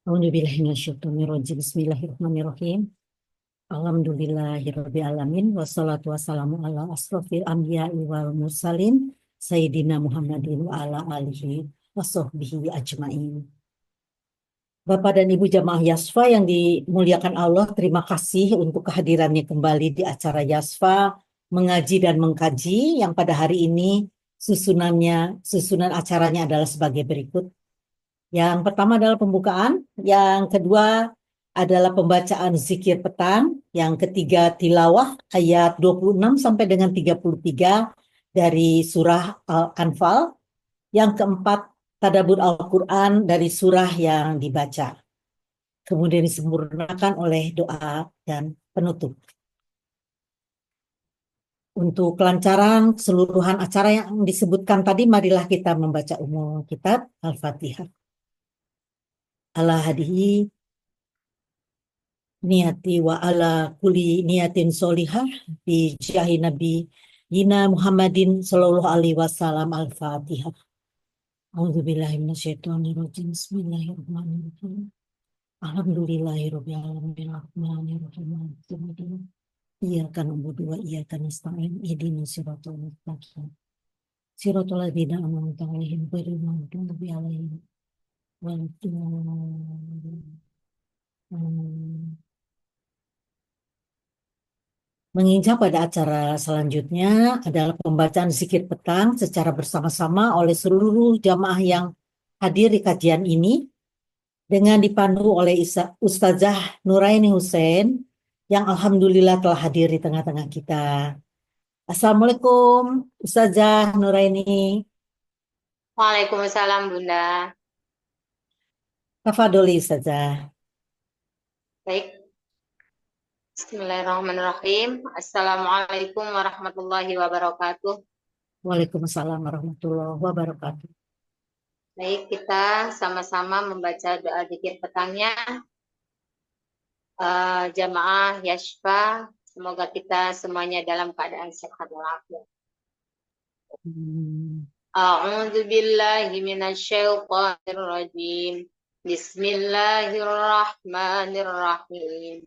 A'udzubillahiminasyaitonirrajim. Bismillahirrahmanirrahim. Alhamdulillahirabbil alamin wassalatu wassalamu ala asrofil anbiya'i wal mursalin Sayyidina Muhammadin wa ala alihi washabbihi ajmain. Bapak dan Ibu jamaah Yasfa yang dimuliakan Allah, terima kasih untuk kehadirannya kembali di acara Yasfa mengaji dan mengkaji yang pada hari ini susunan acaranya adalah sebagai berikut. Yang pertama adalah pembukaan, yang kedua adalah pembacaan zikir petang, yang ketiga tilawah ayat 26 sampai dengan 33 dari surah Al-Anfal, yang keempat tadabbur Al-Quran dari surah yang dibaca. Kemudian disempurnakan oleh doa dan penutup. Untuk kelancaran keseluruhan acara yang disebutkan tadi, marilah kita membaca umum kitab Al-Fatihah. Ala hadihi niati wa ala kuli niatin solihah bi jahi nabi Yina Muhammadin sallallahu alaihi wasallam. Al-Fatihah. A'udzubillahi minasyaitonirrajim. Bismillahirrahmanirrahim. Alhamdulillahirabbil alamin arrahmanirrahim maliki yaumiddin. Iyyaka na'budu wa iyyaka nasta'in. Ihdinas siratal mustaqim. Siratal ladzina an'amta 'alaihim ghairil maghdubi 'alaihim waladdallin. Menginjak pada acara selanjutnya adalah pembacaan zikir petang secara bersama-sama oleh seluruh jamaah yang hadir di kajian ini dengan dipandu oleh Ustazah Nuraini Hussein yang alhamdulillah telah hadir di tengah-tengah kita. Assalamualaikum Ustazah Nuraini. Waalaikumsalam Bunda. Tafadholi Ustazah. Baik. Bismillahirrahmanirrahim. Assalamualaikum warahmatullahi wabarakatuh. Waalaikumsalam warahmatullahi wabarakatuh. Baik, kita sama-sama membaca doa zikir petangnya. Jamaah Yashfa, semoga kita semuanya dalam keadaan sehat walafiat. A'udzu billahi minasyaitonir rajim. Bismillahirrahmanirrahim.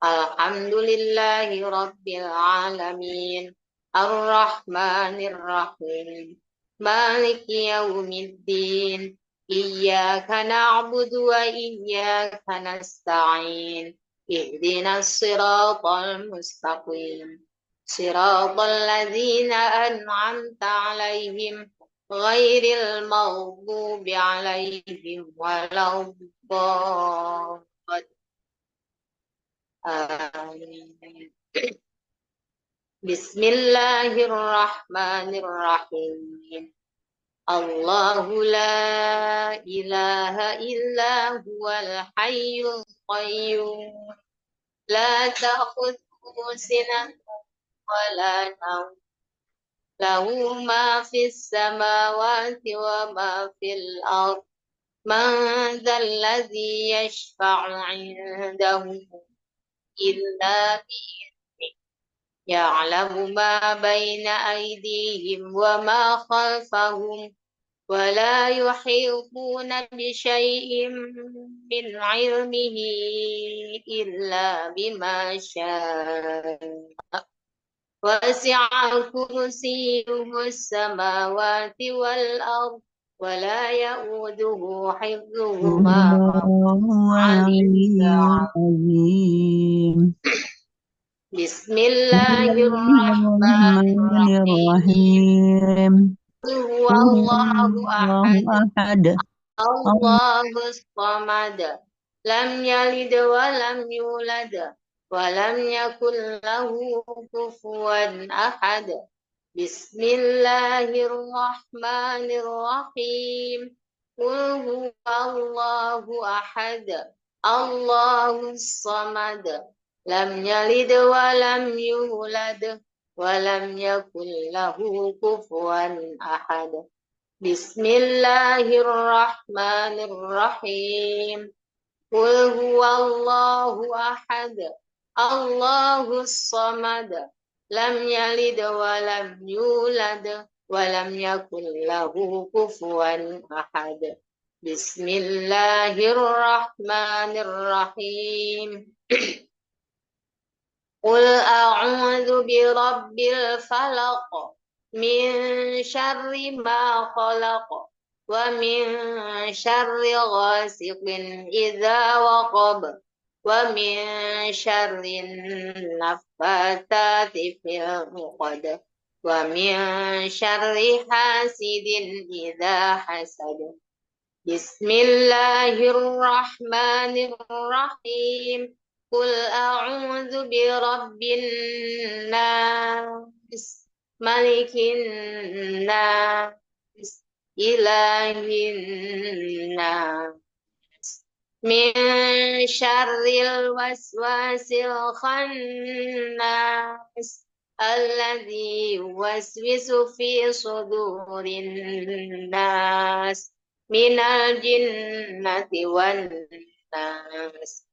Alhamdulillahi rabbil alamin. Ar-Rahmanir Rahim. Maliki yaumiddin. Iyyaka na'budu wa iyyaka nasta'in. Ihdinas siratal mustaqim. Siratal ladzina an'amta 'alaihim ghairil maghdubi 'alaihim waladdallin. Amin. Bismillahirrahmanirrahim. Allahu la ilaha illa huwal hayyul qayyum. La ta'khudhuhu sinatun wa la nawm. Lahu ma fis samawati wa ma fil ardh. Man dzal ladzi yashfa'u 'indahu illa bi'idhnihi. Ya'lamu ma baina aydihim wa ma khalfahum wa la yuhituna bi syai'in min 'ilmihi illa bima syaa. Wasi'a kursiyyuhu as-samawati wal ardh wa la ya'uduhu hifdhuhuma wa huwal 'aliyyul Bismillahirrahmanirrahim. Huwallahu ahad. Allahus samad. Lam yalid wa lam yulad wa lam yakul lahu kufuwan ahad. Bismillahirrahmanirrahim. Qul huwallahu ahad. Allahus samad. Lam yalid wa lam yulad wa lam yakul lahu kufuwan ahad. Bismillahirrahmanirrahim. Qul huwallahu ahad. Allahus samad. Lam yalid wa lam yulad wa lam yakul lahu kufuwan ahad. Bismillahirrahmanirrahim. Qul a'udzu birabbil falaq min syarri ma khalaq wa min syarri ghasiqin idza waqab wa min syarri naffatsati fil 'uqad wa min syarri hasidin idza hasad. Bismillahirrahmanirrahim. Qul a'udzu birabbin nas, malikin nas, ilahin nas, min syarril waswasil khannas, alladzi yuwaswisu fi sudurin nas, minal jinnati wan nas.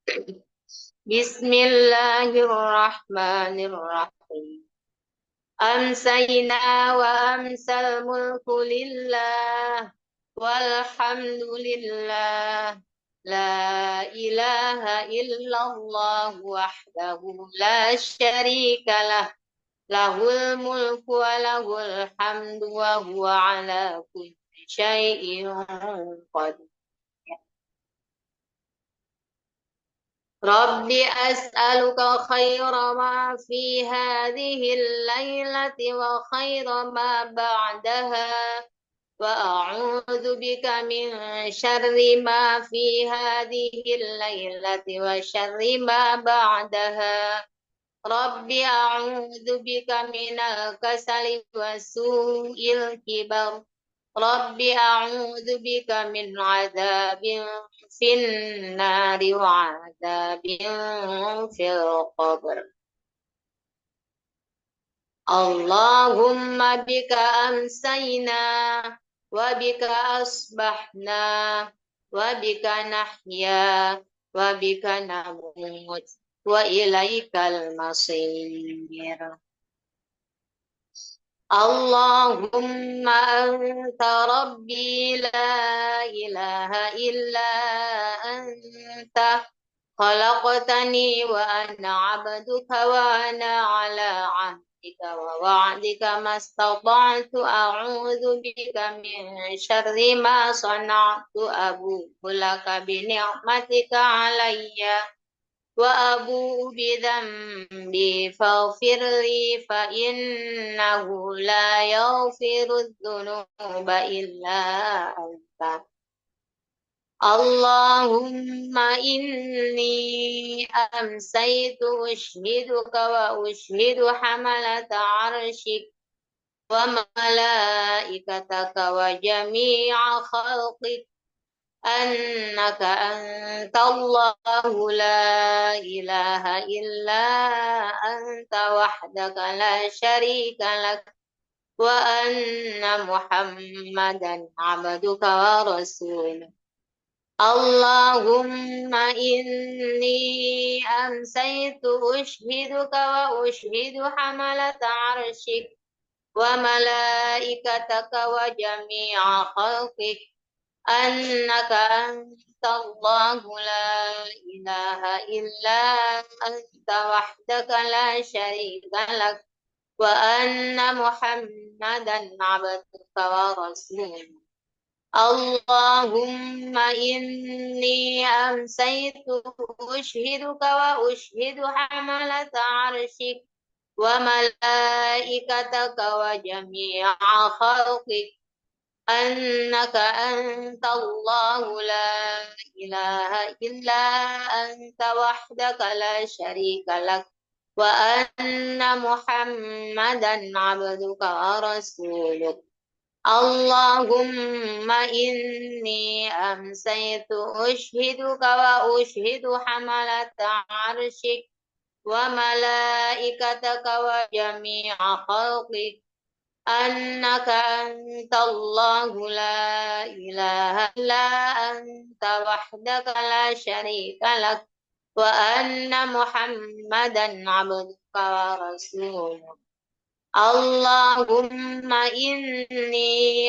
Bismillahirrahmanirrahim. Amsayna wa amsal mulku lillah walhamdulillah la ilaha illallah wahdahu la syarikalah lahul mulku wa lahul hamdu wa huwa ala kulli syai'in qadir. Rabbi as'aluka khaira ma fi hadhihi al-lailati wa khaira ma ba'daha wa a'udzu bika min syarri ma fi hadhihi al-lailati wa syarri ma ba'daha. Rabbi a'udzu bika minal kasali wa su'il kibar. Rabbi a'udzu bika min 'adzabin finnari wa 'adzabin fil qabr. Allahumma bika amsayna wa bika asbahna wa bika nahya wa bika namut wa ilaikal masir. Allahumma anta rabbi la ilaha illa anta khalaqtani wa ana abduka wa ana ala ahdika wa wa'dika mastata'tu a'udzu bika min syarri ma sana'tu abu'u laka bi ni'matika alayya wa abu bidzambi faghfirli fa innahu la yaghfiru dzunuba illa anta. Allahumma inni amsaytu ushhiduka wa ushhidu hamalata arshik wa malaikataka wa jami'a khalqik annaka antallahu la ilaha illa anta wahdaka la syarika lak wa anna muhammadan abduka wa rasuluk. Allahumma inni amsaytu ushhiduka wa ushhidu hamalata arshik wa malaikataka wa jami'a khalqik annaka antallahu la ilaha illa anta wahdaka la syarika lak wa anna muhammadan abduka wa rasuluk. Allahumma inni amsaytu ushhiduka wa ushhidu hamalata arshik wa malaikataka wa jami'a khalqik annaka antallahu la ilaha illa anta wahdaka la syarika lak wa anna muhammadan abduka wa rasuluk. Allahumma inni amsaytu ushhiduka wa ushhidu hamalata arshik wa malaikataka wa jami'a khalqik annaka antallahu la ilaha illa anta wahdaka la syarika lak wa anna muhammadan abduka wa rasuluk. Allahumma inni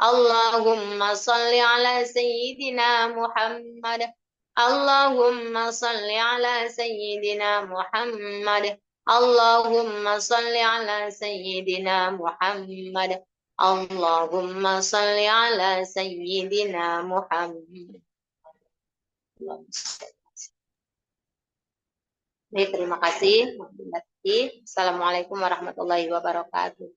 اللهم صل على سيدنا محمد. اللهم صل على سيدنا محمد. اللهم صل على سيدنا محمد. اللهم صل على سيدنا محمد. Baik, terima kasih. Assalamualaikum warahmatullahi wabarakatuh.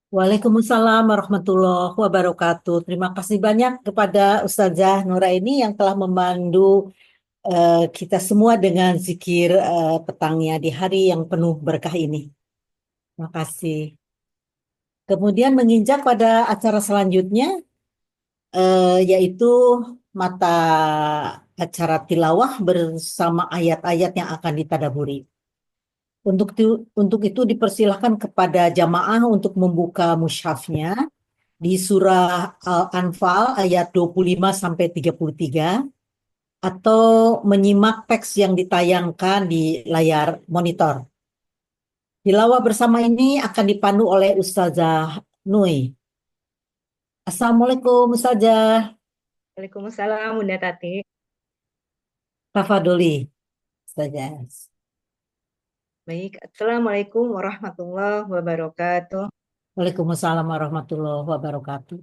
Waalaikumsalam warahmatullahi wabarakatuh. Terima kasih banyak kepada Ustazah Nuraini yang telah memandu kita semua dengan zikir petangnya di hari yang penuh berkah ini. Terima kasih. Kemudian menginjak pada acara selanjutnya, yaitu mata acara tilawah bersama ayat-ayat yang akan ditadaburi. Untuk itu dipersilahkan kepada jamaah untuk membuka mushafnya di surah Al-Anfal ayat 25 sampai 33 atau menyimak teks yang ditayangkan di layar monitor. Tilawah bersama ini akan dipandu oleh Ustazah Nui. Assalamualaikum Ustazah. Waalaikumsalam Bunda Tati. Tafadholi Ustazah. Baik, Assalamualaikum warahmatullahi wabarakatuh. Waalaikumsalam warahmatullahi wabarakatuh.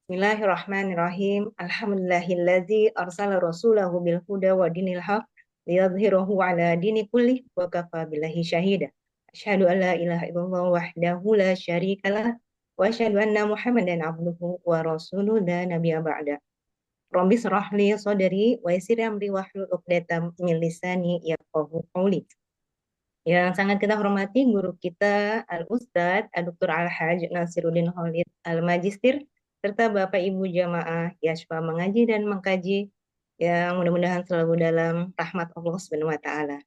Bismillahirrahmanirrahim. Alhamdulillahilladzi arsala rasulahu bil huda wa dinil haq liyadhhirahu ala dini kullih wa kafa billahi syahida. Asyhadu an la ilaha illallah wahdahu la syarikalah wa asyhadu anna Muhammadan abduhu wa rasuluhu la nabiyya ba'da. Rabbi shrah li sadri wa yassir amri wahlul 'uqdatam min lisani yafqahu qawli. Yang sangat kita hormati guru kita Al-Ustadz Dr. Al-Haj Nasiruddin Khalid Al-Magistir serta Bapak Ibu jamaah Yashfa mengaji dan mengkaji yang mudah-mudahan selalu dalam rahmat Allah Subhanahu wa taala.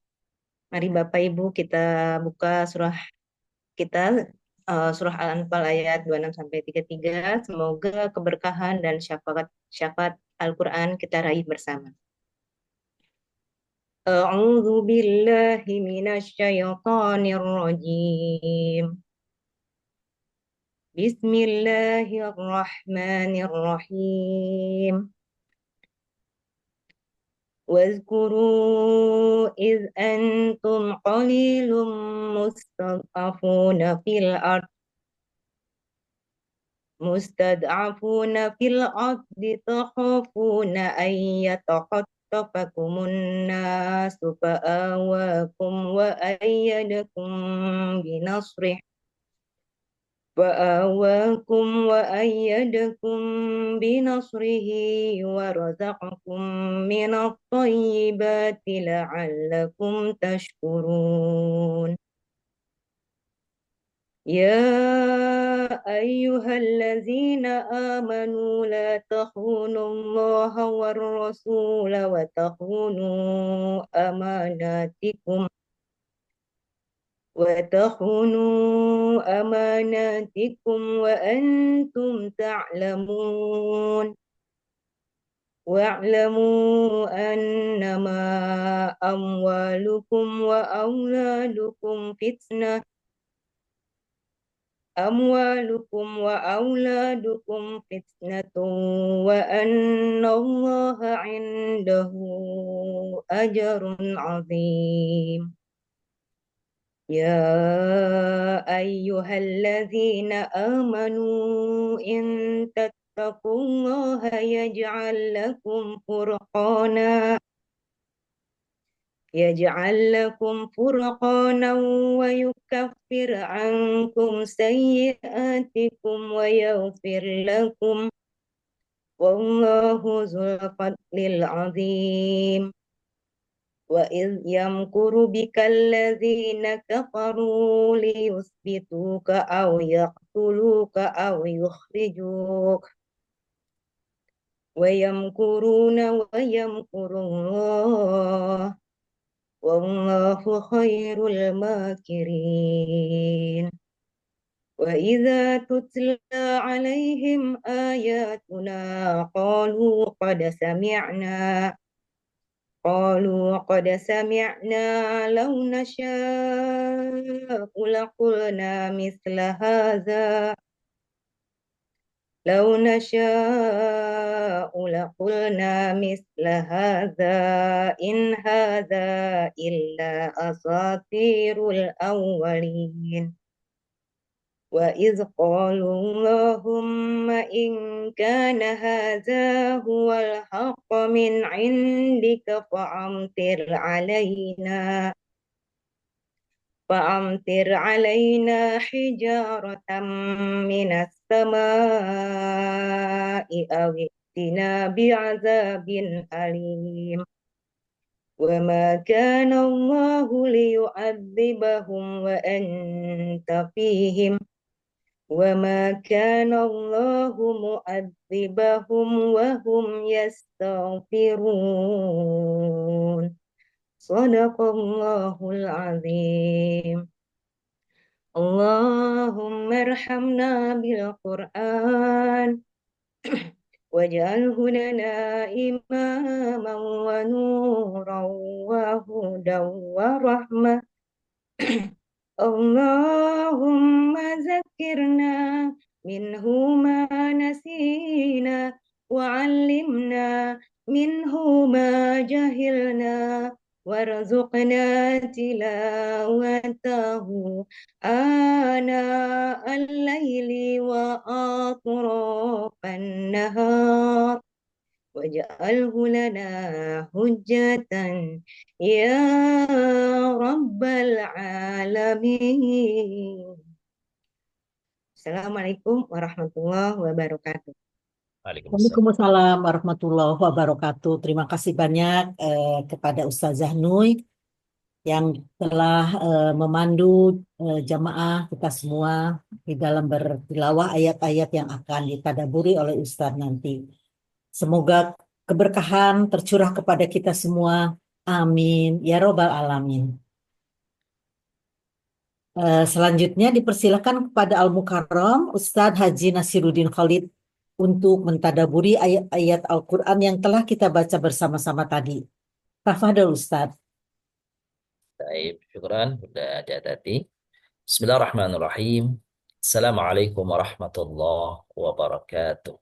Mari Bapak Ibu kita buka surah kita surah Al-Anfal ayat 26 sampai 33. Semoga keberkahan dan syafaat Al-Qur'an kita raih bersama. أعوذ بالله من الشيطان الرجيم بسم الله الرحمن الرحيم واذكروا إذ أنتم قليل مستضعفون في الأرض تخافون أن يتخطفكم الناس فآواكم وأيدكم بنصره ورزقكم من الطيبات لعلكم تشكرون يا أيها الذين آمنوا لا تخونوا الله والرسول وتخونوا أماناتكم وأنتم تعلمون واعلموا أنما أموالكم وأولادكم فتنة وأن الله عنده أجر عظيم يا أيها الذين آمنوا إن تتقوا الله يجعل لكم فرقانا ويكفر عنكم سيئاتكم ويغفر لكم والله ذو الفضل العظيم وإذ يمكر بك الذين كفروا ليثبتوك أو يقتلوك أو يخرجوك ويمكرون ويمكر الله والله خير الماكرين وإذا تتلى عليهم آياتنا قالوا قد سمعنا لو نشاء لقلنا مثل هذا لو نشاء لقلنا مثل هذا إن هذا إلا أساطير الأولين وإذ قالوا اللهم إن كان هذا هو الحق من عندك فأمطر علينا حجارة من السماء أو ائتنا بعذاب أليم وما كان الله ليعذبهم وأنت فيهم وما كان الله مؤذبهم وهم يستغفرون صدق الله العظيم اللهم ارحمنا بالقرآن واجعله لنا إماما ونورا وهدى ورحمة اللهم ذكرنا منه ما نسينا وعلمنا منه ما جهلنا وارزقنا تلاوته آناء الليل وأطراف النهار واجعله لنا حجة يا رب العالمين. Assalamualaikum warahmatullahi wabarakatuh. Waalaikumsalam. Waalaikumsalam warahmatullahi wabarakatuh. Terima kasih banyak kepada Ustazah Nui yang telah memandu jamaah kita semua di dalam bertilawah ayat-ayat yang akan ditadaburi oleh Ustaz nanti. Semoga keberkahan tercurah kepada kita semua. Amin. Ya Robbal Alamin. Selanjutnya dipersilakan kepada Al-Mukarram Ustadz Haji Nasiruddin Khalid untuk mentadaburi ayat-ayat Al-Quran yang telah kita baca bersama-sama tadi. Tafadhol Ustadz. Baik, syukran sudah ada tadi. Bismillahirrahmanirrahim. Assalamualaikum warahmatullahi wabarakatuh.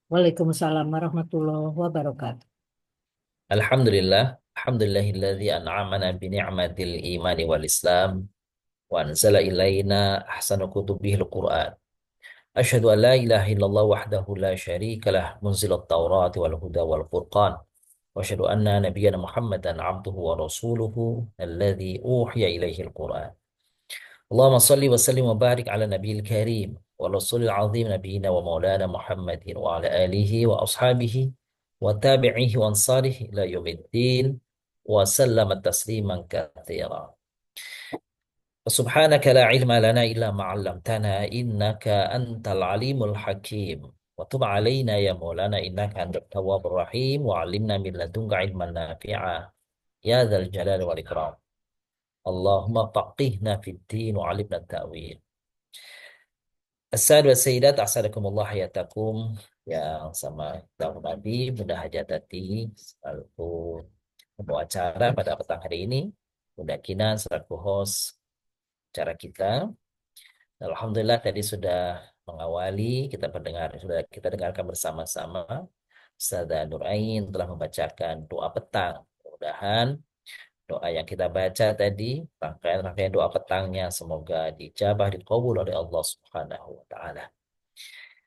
Waalaikumsalam warahmatullahi wabarakatuh. Alhamdulillahilladzi an'amana bi ni'matil imani wal islam wa anzala ilaina ahsana kutubihil Qur'an. Asyhadu an la ilaha illallah wahdahu la syarika lah munzilat taurati wal huda wal furqan. Wa asyhadu anna nabiyyana Muhammadan abduhu wa rasuluhu alladzi uhiya ilaihil Qur'an. Allahumma salli wa sallim wa barik ala nabiyil karim wa rasulil azim nabiyina wa maulana Muhammadin wa ala alihi wa ashabihi wa tabi'ihi wa ansarihi ila yaumiddin wa sallama tasliman katsira. Subhanaka la ilma lana illa ma 'allamtana innaka antal alimul hakim wa tub 'alaina ya maulana innaka antat tawwabur rahim wa 'allimna min ladunka ilman nafi'a ya dzal jalali wal ikram. Allahumma faqihna fid din wa 'allimna ta'wil. As-sadat wa sayyidat asadakumullah hayatakum yang sama tahun Nabi Bunda Hajatati selaku pembawa acara pada petang hari ini, Bunda Kinan selaku host acara kita. Alhamdulillah tadi sudah mengawali sudah kita dengarkan bersama-sama Ustazah Nur Ain telah membacakan doa petang. Mudah-mudahan doa yang kita baca tadi, rangkaian doa petangnya semoga dijabah dikabul oleh Allah Subhanahu wa taala.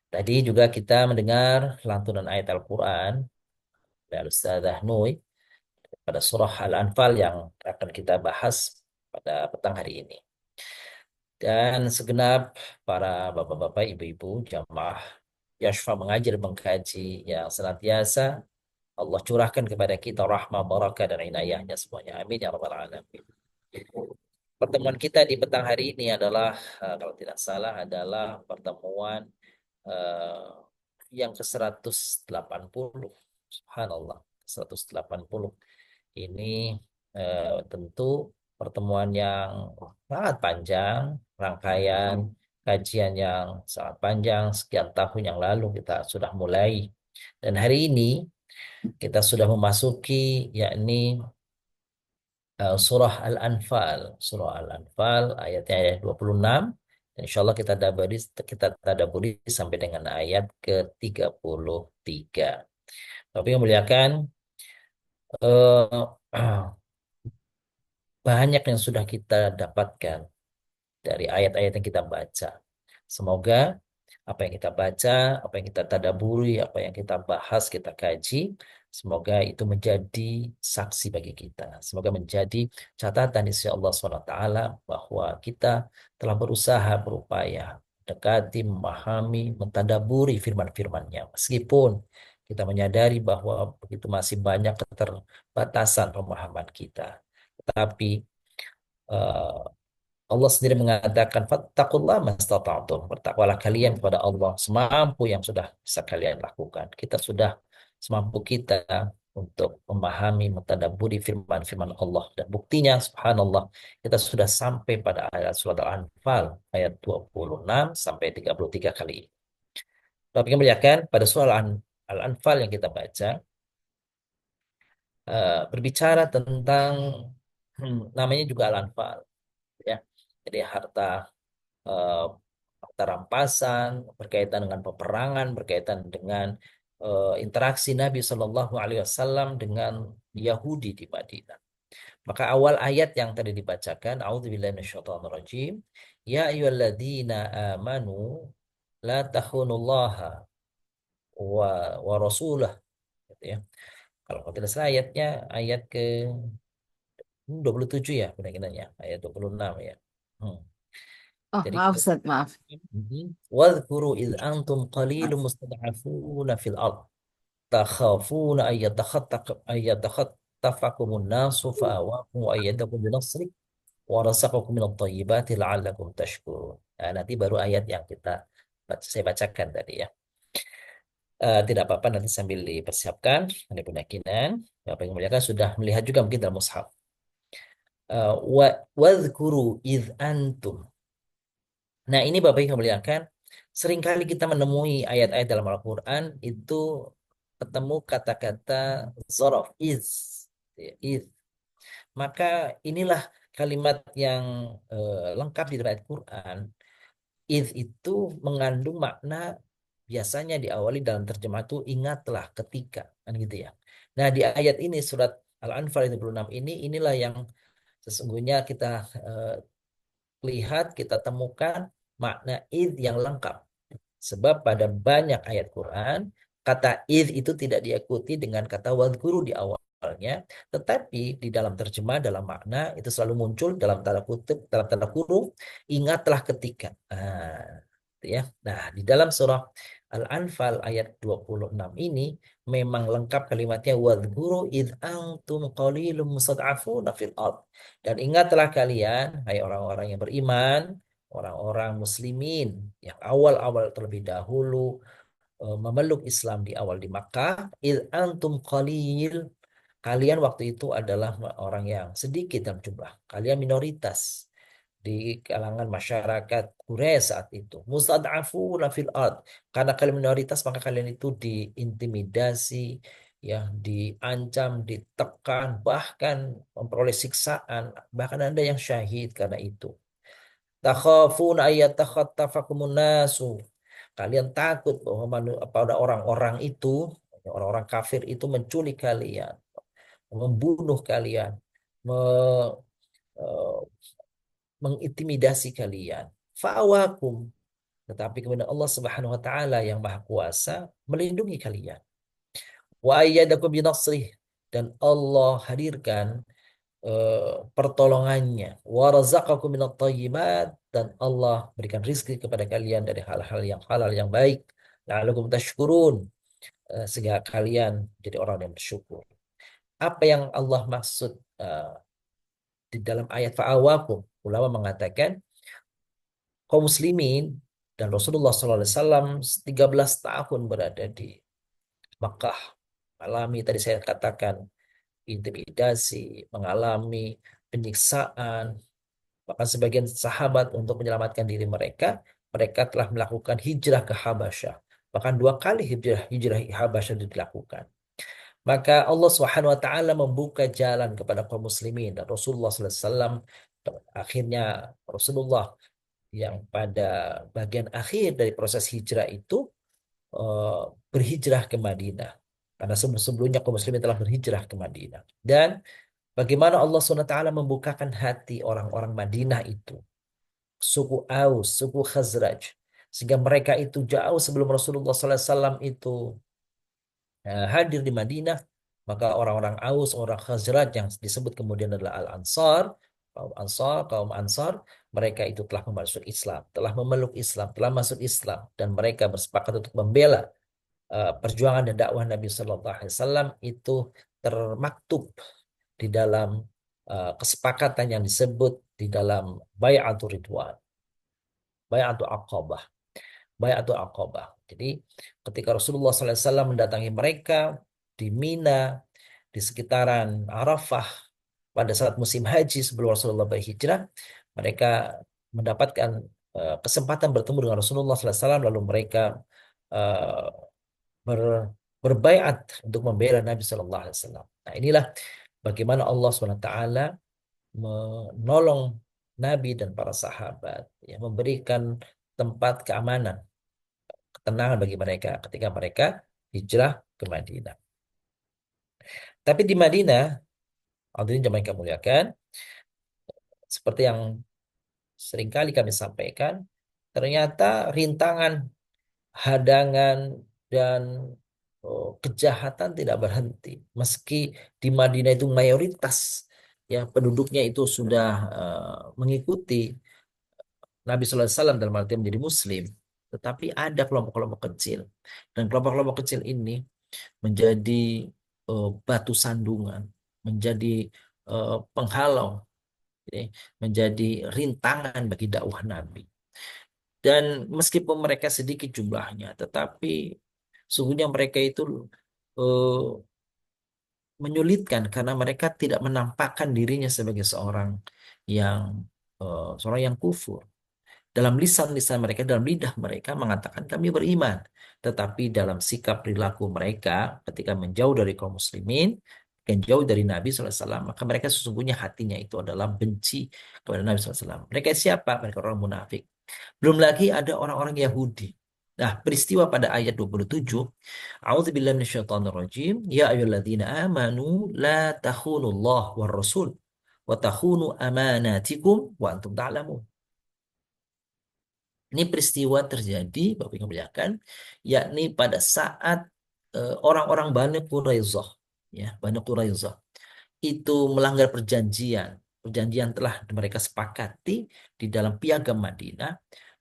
Tadi juga kita mendengar lantunan ayat Al-Qur'an dari Ustazah Nui pada surah Al-Anfal yang akan kita bahas pada petang hari ini. Dan segenap para bapak-bapak, ibu-ibu, jamaah Yashfa mengajar mengkaji yang senantiasa Allah curahkan kepada kita rahmah, barakah, dan inayahnya semuanya. Amin ya rabbal alamin. Pertemuan kita di petang hari ini adalah, kalau tidak salah, adalah pertemuan yang ke-180. Subhanallah, 180. Ini tentu pertemuan yang sangat panjang, rangkaian kajian yang sangat panjang, sekian tahun yang lalu kita sudah mulai. Dan hari ini kita sudah memasuki yakni surah Al-Anfal. Surah Al-Anfal ayatnya ayat 26 Insya Allah kita tadaburi sampai dengan ayat ke-33. Tapi yang muliakan, eh, banyak yang sudah kita dapatkan dari ayat-ayat yang kita baca. Semoga apa yang kita baca, apa yang kita tadaburi, apa yang kita bahas, kita kaji, semoga itu menjadi saksi bagi kita. Semoga menjadi catatan di sisi Allah SWT bahwa kita telah berusaha, berupaya dekati, memahami, mentadaburi firman-firmannya. Meskipun kita menyadari bahwa begitu masih banyak keterbatasan pemahaman kita. Tetapi eh, Allah sendiri mengatakan fattaqullah mastata'tum. Bertakwalah kalian kepada Allah semampu yang sudah bisa kalian lakukan. Kita sudah semampu kita untuk memahami, mentadabburi firman-firman Allah. Dan buktinya subhanallah kita sudah sampai pada ayat surat Al-Anfal ayat 26 sampai 33 kali. Tapi kemudian pada surah Al-Anfal yang kita baca berbicara tentang namanya juga Al-Anfal ya. Jadi eh, harta rampasan, berkaitan dengan peperangan, berkaitan dengan interaksi Nabi Shallallahu Alaihi Wasallam dengan Yahudi di Madinah. Maka awal ayat yang tadi dibacakan, A'udzubillahi minasyaitonirrajim, Ya ayyuhalladzina amanu la takhunullaha wa rasulah, gitu ya. Kalau tidak salah ayatnya ayat ke 27 ya, benar-benarnya ayat 26 ya. Hmm. Oh, Jadi maaf Ustaz, maaf. Wadhkuru id antum qalilun mustad'afuna fil ard takhafuna ayyatakhatafakumun nasu fa'awakum wa ayyadakum binasrik wa razaqakum minat thayyibati la'allakum tashkurun. Nah, nanti baru ayat yang saya bacakan tadi ya. Tidak apa-apa nanti sambil dipersiapkan ada keyakinan. Bapak yang muliakan sudah melihat juga mungkin dalam mushaf. Wadhkuru id antum. Nah, ini Bapak yang muliakan, seringkali kita menemui ayat-ayat dalam Al-Quran itu ketemu kata-kata zorof, is. Ya, is. Maka inilah kalimat yang lengkap di dalam Al-Quran. Is itu mengandung makna biasanya diawali dalam terjemah itu ingatlah ketika. Kan gitu ya. Nah, di ayat ini surat Al-Anfal 26 ini, inilah yang sesungguhnya kita eh, lihat, kita temukan makna id yang lengkap. Sebab pada banyak ayat Quran, kata id itu tidak diikuti dengan kata wadhkuru di awalnya, tetapi di dalam terjemah, dalam makna, itu selalu muncul dalam tanda kutip, dalam tanda kurung, ingatlah ketika. Gitu ya. Nah, di dalam surah Al-Anfal ayat 26 ini, memang lengkap kalimatnya wadhkuru id antum qalilum mustad'afuna fil ard. Dan ingatlah kalian, hai orang-orang yang beriman, orang-orang muslimin yang awal-awal terlebih dahulu memeluk Islam di awal di Makkah, id antum qalil, kalian waktu itu adalah orang yang sedikit dalam jumlah, kalian minoritas di kalangan masyarakat Quraisy saat itu. Mustad'afuna fil ard, karena kalian minoritas maka kalian itu diintimidasi, ya, diancam, ditekan, bahkan memperoleh siksaan, bahkan ada yang syahid karena itu. Takhafuna ayyatakhattafakumun nasu. Kalian takut bahwa pada orang-orang itu, orang-orang kafir itu menculik kalian, membunuh kalian, me- eh, mengintimidasi kalian. Fa'awakum. Tetapi kemudian Allah Subhanahu wa taala yang Maha Kuasa melindungi kalian. Wa ayyadakum binasrih, dan Allah hadirkan pertolongannya. Wa razaqakum minat thayyibat, dan Allah berikan rizki kepada kalian dari hal-hal yang halal yang baik. La'allakum tashkurun, sehingga kalian jadi orang yang bersyukur. Apa yang Allah maksud di dalam ayat fa'awakum? Ulama mengatakan kaum muslimin dan Rasulullah SAW 13 tahun berada di Makkah, alami tadi saya katakan intimidasi, mengalami penyiksaan. Bahkan sebagian sahabat untuk menyelamatkan diri mereka, mereka telah melakukan hijrah ke Habasyah. Bahkan 2 kali hijrah Habasyah dilakukan. Maka Allah Subhanahu wa taala membuka jalan kepada kaum muslimin dan Rasulullah SAW akhirnya Rasulullah yang pada bagian akhir dari proses hijrah itu eh, berhijrah ke Madinah. Karena sebelumnya kaum muslimin telah berhijrah ke Madinah. Dan bagaimana Allah SWT membukakan hati orang-orang Madinah itu, suku Aus, suku Khazraj, sehingga mereka itu jauh sebelum Rasulullah SAW itu hadir di Madinah, maka orang-orang Aus, orang Khazraj yang disebut kemudian adalah Al-Ansar, kaum Ansar, mereka itu telah memeluk Islam, telah memeluk Islam, telah masuk Islam, dan mereka bersepakat untuk membela perjuangan dan dakwah Nabi Shallallahu Alaihi Wasallam itu termaktub di dalam kesepakatan yang disebut di dalam Bai'atul Ridwan, Bai'atul Aqabah, Bai'atul Aqabah. Jadi ketika Rasulullah SAW mendatangi mereka di Mina, di sekitaran Arafah pada saat musim haji sebelum Rasulullah berhijrah, mereka mendapatkan kesempatan bertemu dengan Rasulullah SAW, lalu mereka eh, berbaiat untuk membela Nabi Shallallahu Alaihi Wasallam. Nah, inilah bagaimana Allah SWT menolong Nabi dan para sahabat, ya, memberikan tempat keamanan, ketenangan bagi mereka ketika mereka hijrah ke Madinah. Tapi di Madinah, hadirin jemaah yang kami muliakan, seperti yang seringkali kami sampaikan, ternyata rintangan, hadangan, dan kejahatan tidak berhenti. Meski di Madinah itu mayoritas ya penduduknya itu sudah mengikuti Nabi Sallallahu Alaihi Wasallam dalam arti menjadi Muslim, tetapi ada kelompok-kelompok kecil, dan kelompok-kelompok kecil ini menjadi batu sandungan, menjadi penghalau, ya, menjadi rintangan bagi dakwah Nabi. Dan meskipun mereka sedikit jumlahnya, tetapi sungguhnya mereka itu eh, menyulitkan karena mereka tidak menampakkan dirinya sebagai yang seorang yang kufur. Dalam lisan-lisan mereka, dalam lidah mereka mengatakan kami beriman, tetapi dalam sikap perilaku mereka ketika menjauh dari kaum muslimin, menjauh dari Nabi SAW, maka mereka sesungguhnya hatinya itu adalah benci kepada Nabi SAW. Mereka siapa? Mereka orang munafik. Belum lagi ada orang-orang Yahudi. Nah, peristiwa pada ayat 27, A'udzubillahi minasyaitonirrajim, ya ayyuhalladzina amanu la takhunullah war rasul wa takhunu amanatikum wa antum ta'lamun. Ini peristiwa terjadi, Bapak Ibu muliakan, yakni pada saat orang-orang Bani Quraisyah, ya, Bani Quraisyah itu melanggar perjanjian. Perjanjian telah mereka sepakati di dalam piagam Madinah,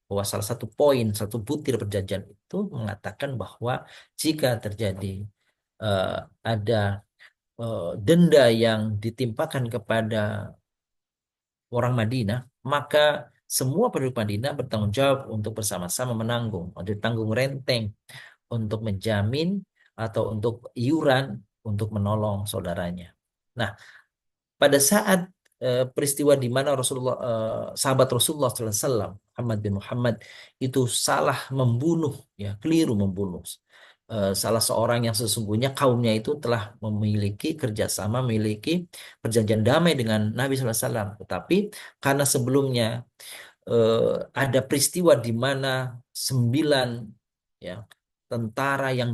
bahwa salah satu poin, satu butir perjanjian itu mengatakan bahwa jika terjadi eh, ada denda yang ditimpakan kepada orang Madinah, maka semua penduduk Madinah bertanggung jawab untuk bersama-sama menanggung, untuk tanggung renteng, untuk menjamin atau untuk iuran untuk menolong saudaranya. Nah, pada saat peristiwa di mana sahabat Rasulullah SAW, Muhammad bin Muhammad itu salah membunuh, ya, keliru membunuh salah seorang yang sesungguhnya kaumnya itu telah memiliki kerjasama, memiliki perjanjian damai dengan Nabi SAW. Tetapi karena sebelumnya ada peristiwa di mana 9 ya tentara yang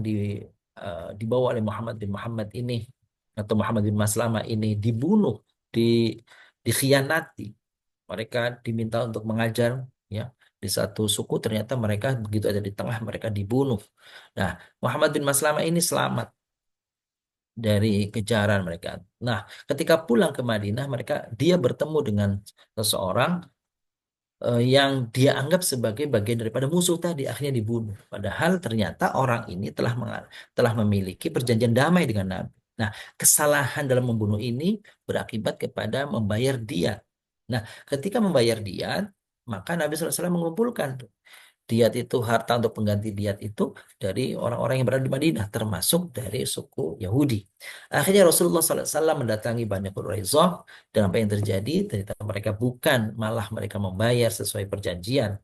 dibawa oleh Muhammad bin Muhammad ini atau Muhammad bin Maslamah ini dibunuh, di dikhianati. Mereka diminta untuk mengajar, ya, di satu suku, ternyata mereka begitu ada di tengah mereka dibunuh. Nah, Muhammad bin Maslamah ini selamat dari kejaran mereka. Nah, ketika pulang ke Madinah, dia bertemu dengan seseorang yang dia anggap sebagai bagian daripada musuh tadi, akhirnya dibunuh. Padahal ternyata orang ini telah memiliki perjanjian damai dengan Nabi. Nah, kesalahan dalam membunuh ini berakibat kepada membayar diat. Nah, ketika membayar diat, maka Nabi SAW mengumpulkan diat itu, harta untuk pengganti diat itu dari orang-orang yang berada di Madinah, termasuk dari suku Yahudi. Akhirnya Rasulullah SAW mendatangi Bani Quraisyah, dan apa yang terjadi? Ternyata mereka malah mereka membayar sesuai perjanjian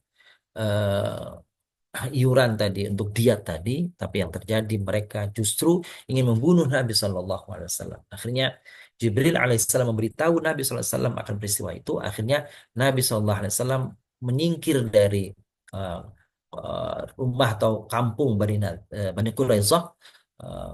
iuran tadi untuk diat tadi, tapi yang terjadi mereka justru ingin membunuh Nabi SAW. Akhirnya Jibril alaihissalam memberitahu Nabi SAW akan peristiwa itu. Akhirnya Nabi SAW menyingkir dari uh, rumah atau kampung Bani Quraisyah, uh,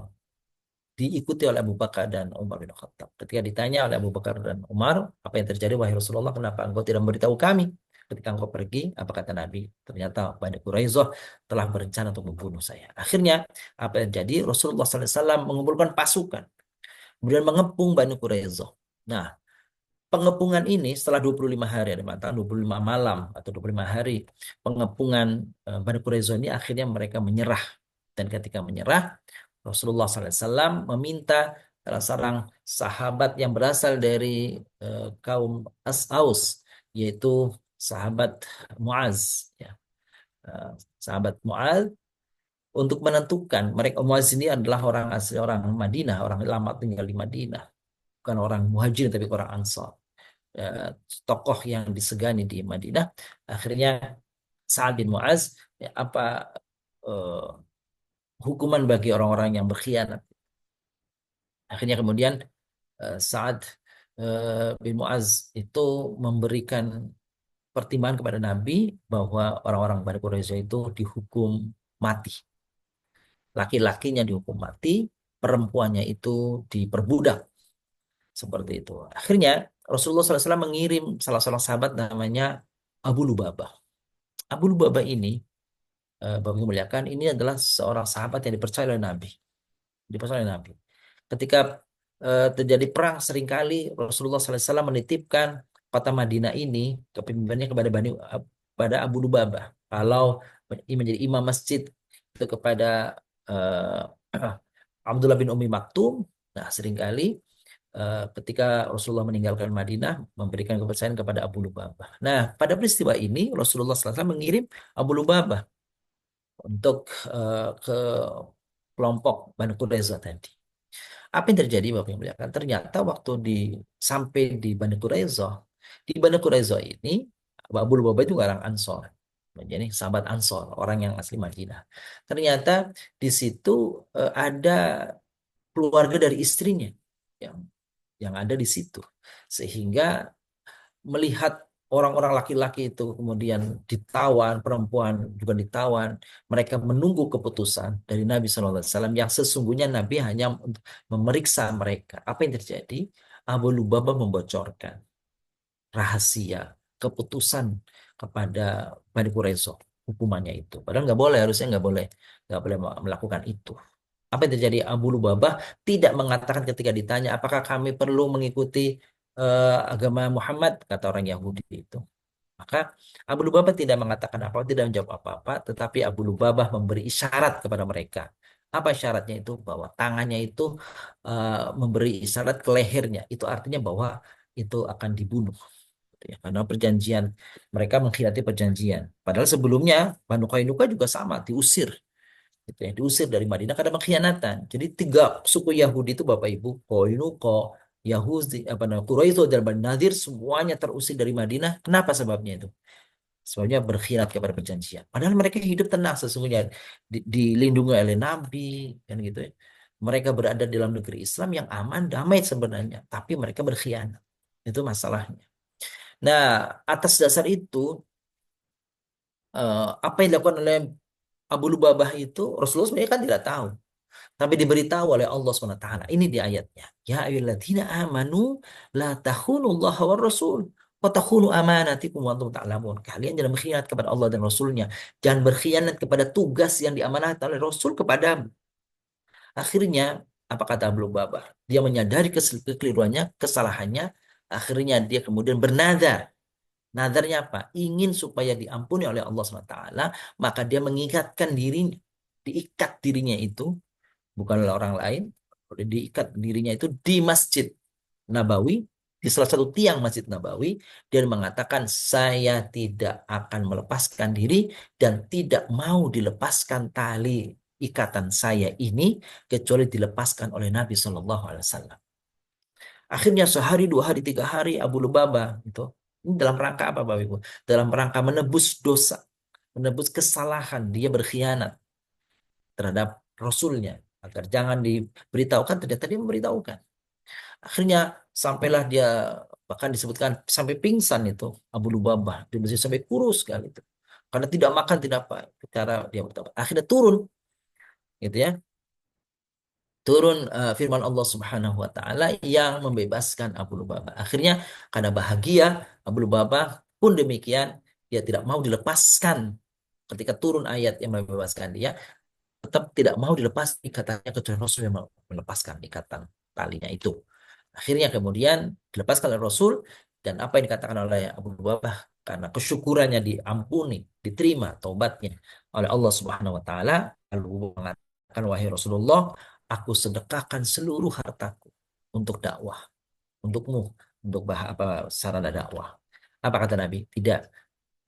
diikuti oleh Abu Bakar dan Umar bin Khattab. Ketika ditanya oleh Abu Bakar dan Umar, apa yang terjadi wahai Rasulullah, kenapa engkau tidak memberitahu kami ketika engkau pergi? Apa kata Nabi? Ternyata Bani Quraisyah telah berencana untuk membunuh saya. Akhirnya apa yang terjadi? Rasulullah SAW mengumpulkan pasukan, kemudian mengepung Bani Quraisyah. Nah, pengepungan ini setelah 25 hari, ada mengatakan 25 malam atau 25 hari pengepungan Bani Quraisyah ini, akhirnya mereka menyerah. Dan ketika menyerah, Rasulullah SAW meminta salah seorang sahabat yang berasal dari kaum Aus, yaitu sahabat Muaz, ya. Eh, Sahabat Muaz, untuk menentukan, mereka Muaz ini adalah orang asli orang Madinah, orang lama tinggal di Madinah, bukan orang Muhajir tapi orang Ansar, eh, tokoh yang disegani di Madinah. Akhirnya Sa'ad bin Muaz, ya, apa eh, hukuman bagi orang-orang yang berkhianat. Akhirnya kemudian Sa'ad bin Muaz itu memberikan pertimbangan kepada Nabi bahwa orang-orang Bani Quraisy itu dihukum mati. Laki-lakinya dihukum mati, perempuannya itu diperbudak. Seperti itu. Akhirnya Rasulullah SAW mengirim salah seorang sahabat namanya Abu Lubabah. Abu Lubabah ini, Bapak Ibu muliakan, ini adalah seorang sahabat yang dipercaya oleh Nabi. Dipercaya oleh Nabi. Ketika terjadi perang, seringkali Rasulullah SAW menitipkan kota Madinah ini kepemimpinan kepada pada Abu Lubabah. Kalau menjadi imam masjid itu kepada Abdullah bin Umi Maktum. Nah, seringkali ketika Rasulullah meninggalkan Madinah, memberikan kepercayaan kepada Abu Lubabah. Nah, pada peristiwa ini Rasulullah SAW mengirim Abu Lubabah untuk ke kelompok Bani Quraisyah tadi. Apa yang terjadi Bapak yang muliakan? Ternyata waktu sampai di Bani Quraisyah, di Bani Quraisyah ini Abu Lubabah itu orang Ansor. Jadi sahabat Ansor, orang yang asli Madinah. Ternyata di situ ada keluarga dari istrinya yang ada di situ. Sehingga melihat orang-orang laki-laki itu kemudian ditawan, perempuan juga ditawan, mereka menunggu keputusan dari Nabi SAW yang sesungguhnya Nabi hanya untuk memeriksa mereka. Apa yang terjadi? Abu Lubabah membocorkan rahasia keputusan kepada Bani Quraisyah, hukumannya itu. Padahal nggak boleh, harusnya nggak boleh melakukan itu. Apa yang terjadi? Abu Lubabah tidak mengatakan ketika ditanya apakah kami perlu mengikuti agama Muhammad, kata orang Yahudi itu. Maka Abu Lubabah tidak mengatakan apa, tidak menjawab apa-apa, tetapi Abu Lubabah memberi isyarat kepada mereka. Apa isyaratnya itu? Bahwa tangannya itu memberi isyarat ke lehernya. Itu artinya bahwa itu akan dibunuh. Ya, karena perjanjian, mereka mengkhianati perjanjian. Padahal sebelumnya Banu Qainuqa juga sama, diusir. Gitu ya, diusir dari Madinah karena pengkhianatan. Jadi 3 suku Yahudi itu Bapak Ibu, Qainuqa, Yahudi, Quraisy dan Bani Nadir, semuanya terusir dari Madinah. Kenapa sebabnya itu? Sebabnya berkhianat kepada perjanjian. Padahal mereka hidup tenang sesungguhnya, dilindungi oleh Nabi, kan gitu ya. Mereka berada di dalam negeri Islam yang aman, damai sebenarnya, tapi mereka berkhianat. Itu masalahnya. Nah, atas dasar itu, apa yang dilakukan oleh Abu Lubabah itu Rasulullah sebenarnya kan tidak tahu. Tapi diberitahu oleh Allah SWT. Ini di ayatnya. Ya ayyuhalladzina amanu la takhunullaha war rasul wa takhunu amanatikum wa antum ta'lamun. Kalian jangan berkhianat kepada Allah dan Rasulnya. Jangan berkhianat kepada tugas yang diamanahkan oleh Rasul kepadamu. Akhirnya, apa kata Abu Lubabah? Dia menyadari kekeliruannya, kesalahannya. Akhirnya dia kemudian bernadar. Nadarnya apa? Ingin supaya diampuni oleh Allah SWT. Maka dia mengikatkan dirinya. Diikat dirinya itu bukan oleh orang lain, diikat dirinya itu di Masjid Nabawi, di salah satu tiang Masjid Nabawi, dan mengatakan saya tidak akan melepaskan diri dan tidak mau dilepaskan tali ikatan saya ini kecuali dilepaskan oleh Nabi Shallallahu Alaihi Wasallam. Akhirnya sehari, 2 hari, 3 hari Abu Lubabah itu, ini dalam rangka apa Bapak Ibu? Dalam rangka menebus dosa, menebus kesalahan dia berkhianat terhadap Rasulnya, agar jangan diberitahukan, ternyata dia memberitahukan. Akhirnya sampailah dia Bahkan disebutkan sampai pingsan itu Abu Lubabah di masjid, sampai kurus sekali itu. Karena tidak makan, tidak apa, cara dia bertobat. Akhirnya turun gitu ya. Turun firman Allah Subhanahu wa taala yang membebaskan Abu Lubabah. Akhirnya karena bahagia Abu Lubabah pun demikian, dia tidak mau dilepaskan ketika turun ayat yang membebaskan dia, tetap tidak mau dilepas ikatannya kecuali Rasul yang melepaskan ikatan talinya itu. Akhirnya kemudian dilepaskan oleh Rasul, dan apa yang dikatakan oleh Abu Bakar, karena kesyukurannya diampuni, diterima taubatnya oleh Allah Subhanahu wa taala, lalu mengatakan, wahai Rasulullah, aku sedekahkan seluruh hartaku untuk dakwah, untukmu, untuk apa sarana dakwah. Apa kata Nabi? Tidak,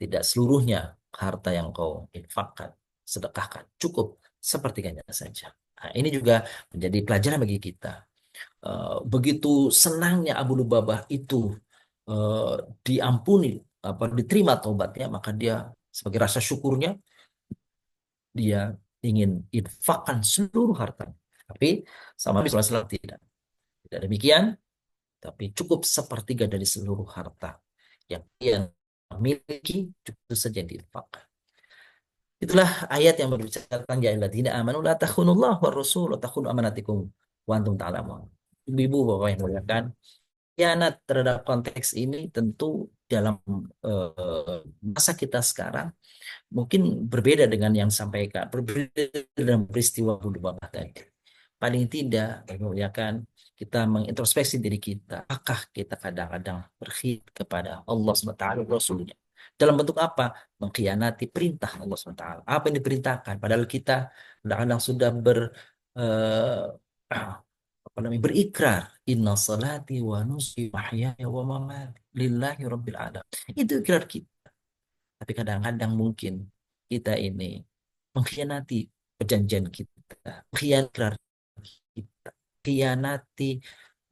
tidak seluruhnya harta yang kau infakkan, sedekahkan, cukup sepertiganya saja. Nah, ini juga menjadi pelajaran bagi kita. Begitu senangnya Abu Lubabah itu eh, diampuni, apa diterima taubatnya, maka dia sebagai rasa syukurnya dia ingin infakkan seluruh harta. Tapi sama Nabi SAW tidak. Tidak demikian, tapi cukup sepertiga dari seluruh harta yang dia miliki, cukup saja yang diinfakkan. Itulah ayat yang berbicara tentang ya alladzina amanu la takhunullah war rasul wa takhunu amanatikum wa antum ta'lamun. Ibu-ibu Bapak yang muliakan, khianat terhadap konteks ini tentu dalam masa kita sekarang mungkin berbeda dengan yang sampaikan, berbeda dengan peristiwa Abu Bakar tadi. Paling tidak, ya kan, kita mengintrospeksi diri kita. Apakah kita kadang-kadang berkhid kepada Allah SWT, Rasulnya? Dalam bentuk apa? Mengkhianati perintah Allah SWT. Apa yang diperintahkan? Padahal kita kadang-kadang sudah eh, apa namanya, berikrar, inna salati wa nusuki wa mahyaya wa mamati lillahi rabbil alamin. Itu ikrar kita. Tapi kadang-kadang mungkin kita ini mengkhianati perjanjian kita, mengkhianati kita, khianati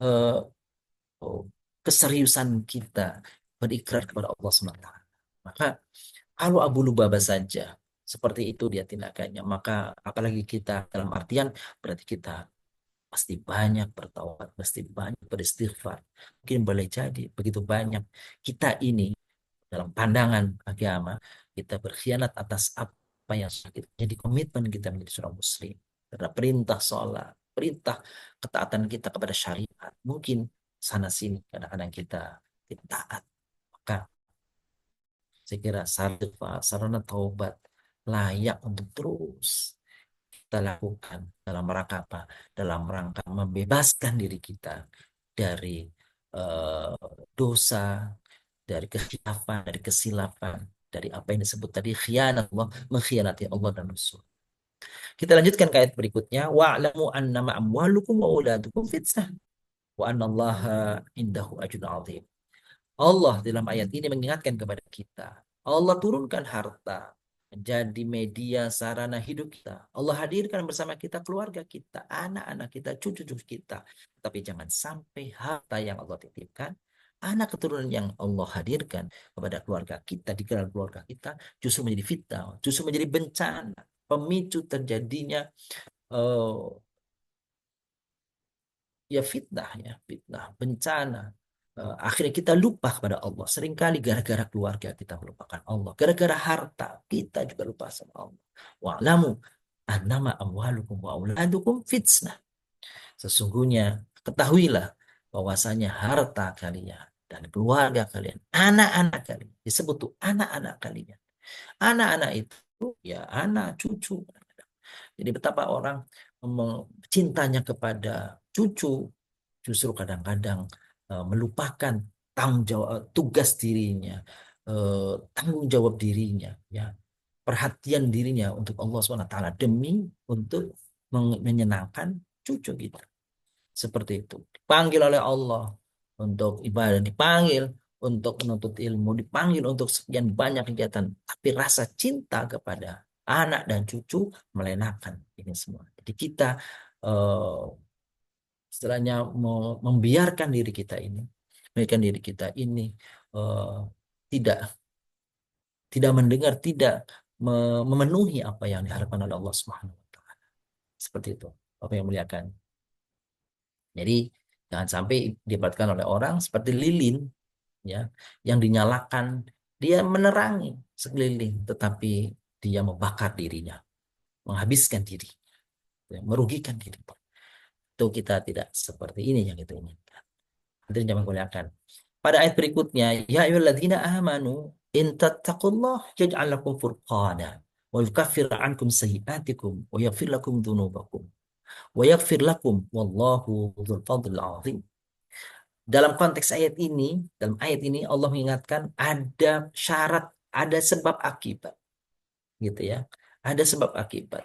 eh, oh, keseriusan kita berikrar kepada Allah SWT. Maka kalau Abu Lubabah saja seperti itu dia tindakannya, maka apalagi kita, dalam artian berarti kita pasti banyak bertaubat, pasti banyak beristighfar. Mungkin boleh jadi begitu banyak kita ini dalam pandangan agama, kita berkhianat atas apa yang sakit. Jadi komitmen kita menjadi seorang muslim terhadap perintah sholat, perintah ketaatan kita kepada syariat. Mungkin sana sini kadang-kadang kita tidak taat. Maka saya kira sarana taubat layak untuk terus kita lakukan dalam rangka apa? Dalam rangka membebaskan diri kita dari eh, dosa, dari kekhilafan, dari kesilapan, dari apa yang disebut tadi khianat Allah, mengkhianati Allah dan Rasul. Kita lanjutkan ke ayat berikutnya, wa'lamu annama amwalukum wa auladukum fitnah wa annallaha indahu ajrun 'azim. Allah dalam ayat ini mengingatkan kepada kita, Allah turunkan harta menjadi media sarana hidup kita. Allah hadirkan bersama kita keluarga kita, anak-anak kita, cucu-cucu kita. Tapi jangan sampai harta yang Allah titipkan, anak keturunan yang Allah hadirkan kepada keluarga kita, di dalam keluarga kita, justru menjadi fitnah, justru menjadi bencana, pemicu terjadinya eh, ya fitnah, ya fitnah, bencana. Akhirnya kita lupa kepada Allah. Seringkali gara-gara keluarga kita melupakan Allah, gara-gara harta kita juga lupa sama Allah. Wa'lamu annama amwalukum wa auladukum fitnah. Sesungguhnya ketahuilah bahwasanya harta kalian dan keluarga kalian, anak-anak kalian, disebut tuh anak-anak kalian. Anak-anak itu ya anak, cucu. Jadi betapa orang cintanya kepada cucu justru kadang-kadang melupakan tanggung jawab, tugas dirinya, tanggung jawab dirinya, ya perhatian dirinya untuk Allah SWT demi untuk menyenangkan cucu kita. Seperti itu. Dipanggil oleh Allah untuk ibadah, dipanggil untuk menuntut ilmu, dipanggil untuk sekian banyak kegiatan, tapi rasa cinta kepada anak dan cucu melenakan ini semua. Jadi kita eh, istilahnya membiarkan diri kita ini, membiarkan diri kita ini eh, tidak tidak mendengar, tidak memenuhi apa yang diharapkan oleh Allah Subhanahu wa taala. Seperti itu. Apa yang muliakan. Jadi jangan sampai diibaratkan oleh orang seperti lilin ya, yang dinyalakan, dia menerangi sekeliling, tetapi dia membakar dirinya, menghabiskan diri, ya, merugikan diri. Itu kita tidak seperti ini yang kita inginkan. Hadirin yang muliakan. Pada ayat berikutnya, ya ayyuhalladzina amanu in tattaqullah yaj'al lakum furqana wa yukaffir ankum sayyi'atikum wa yaghfir lakum dzunubakum wa yaghfir lakum wallahu dzul fadlil azim. Dalam konteks ayat ini, dalam ayat ini Allah mengingatkan ada syarat, ada sebab akibat, gitu ya. Ada sebab akibat.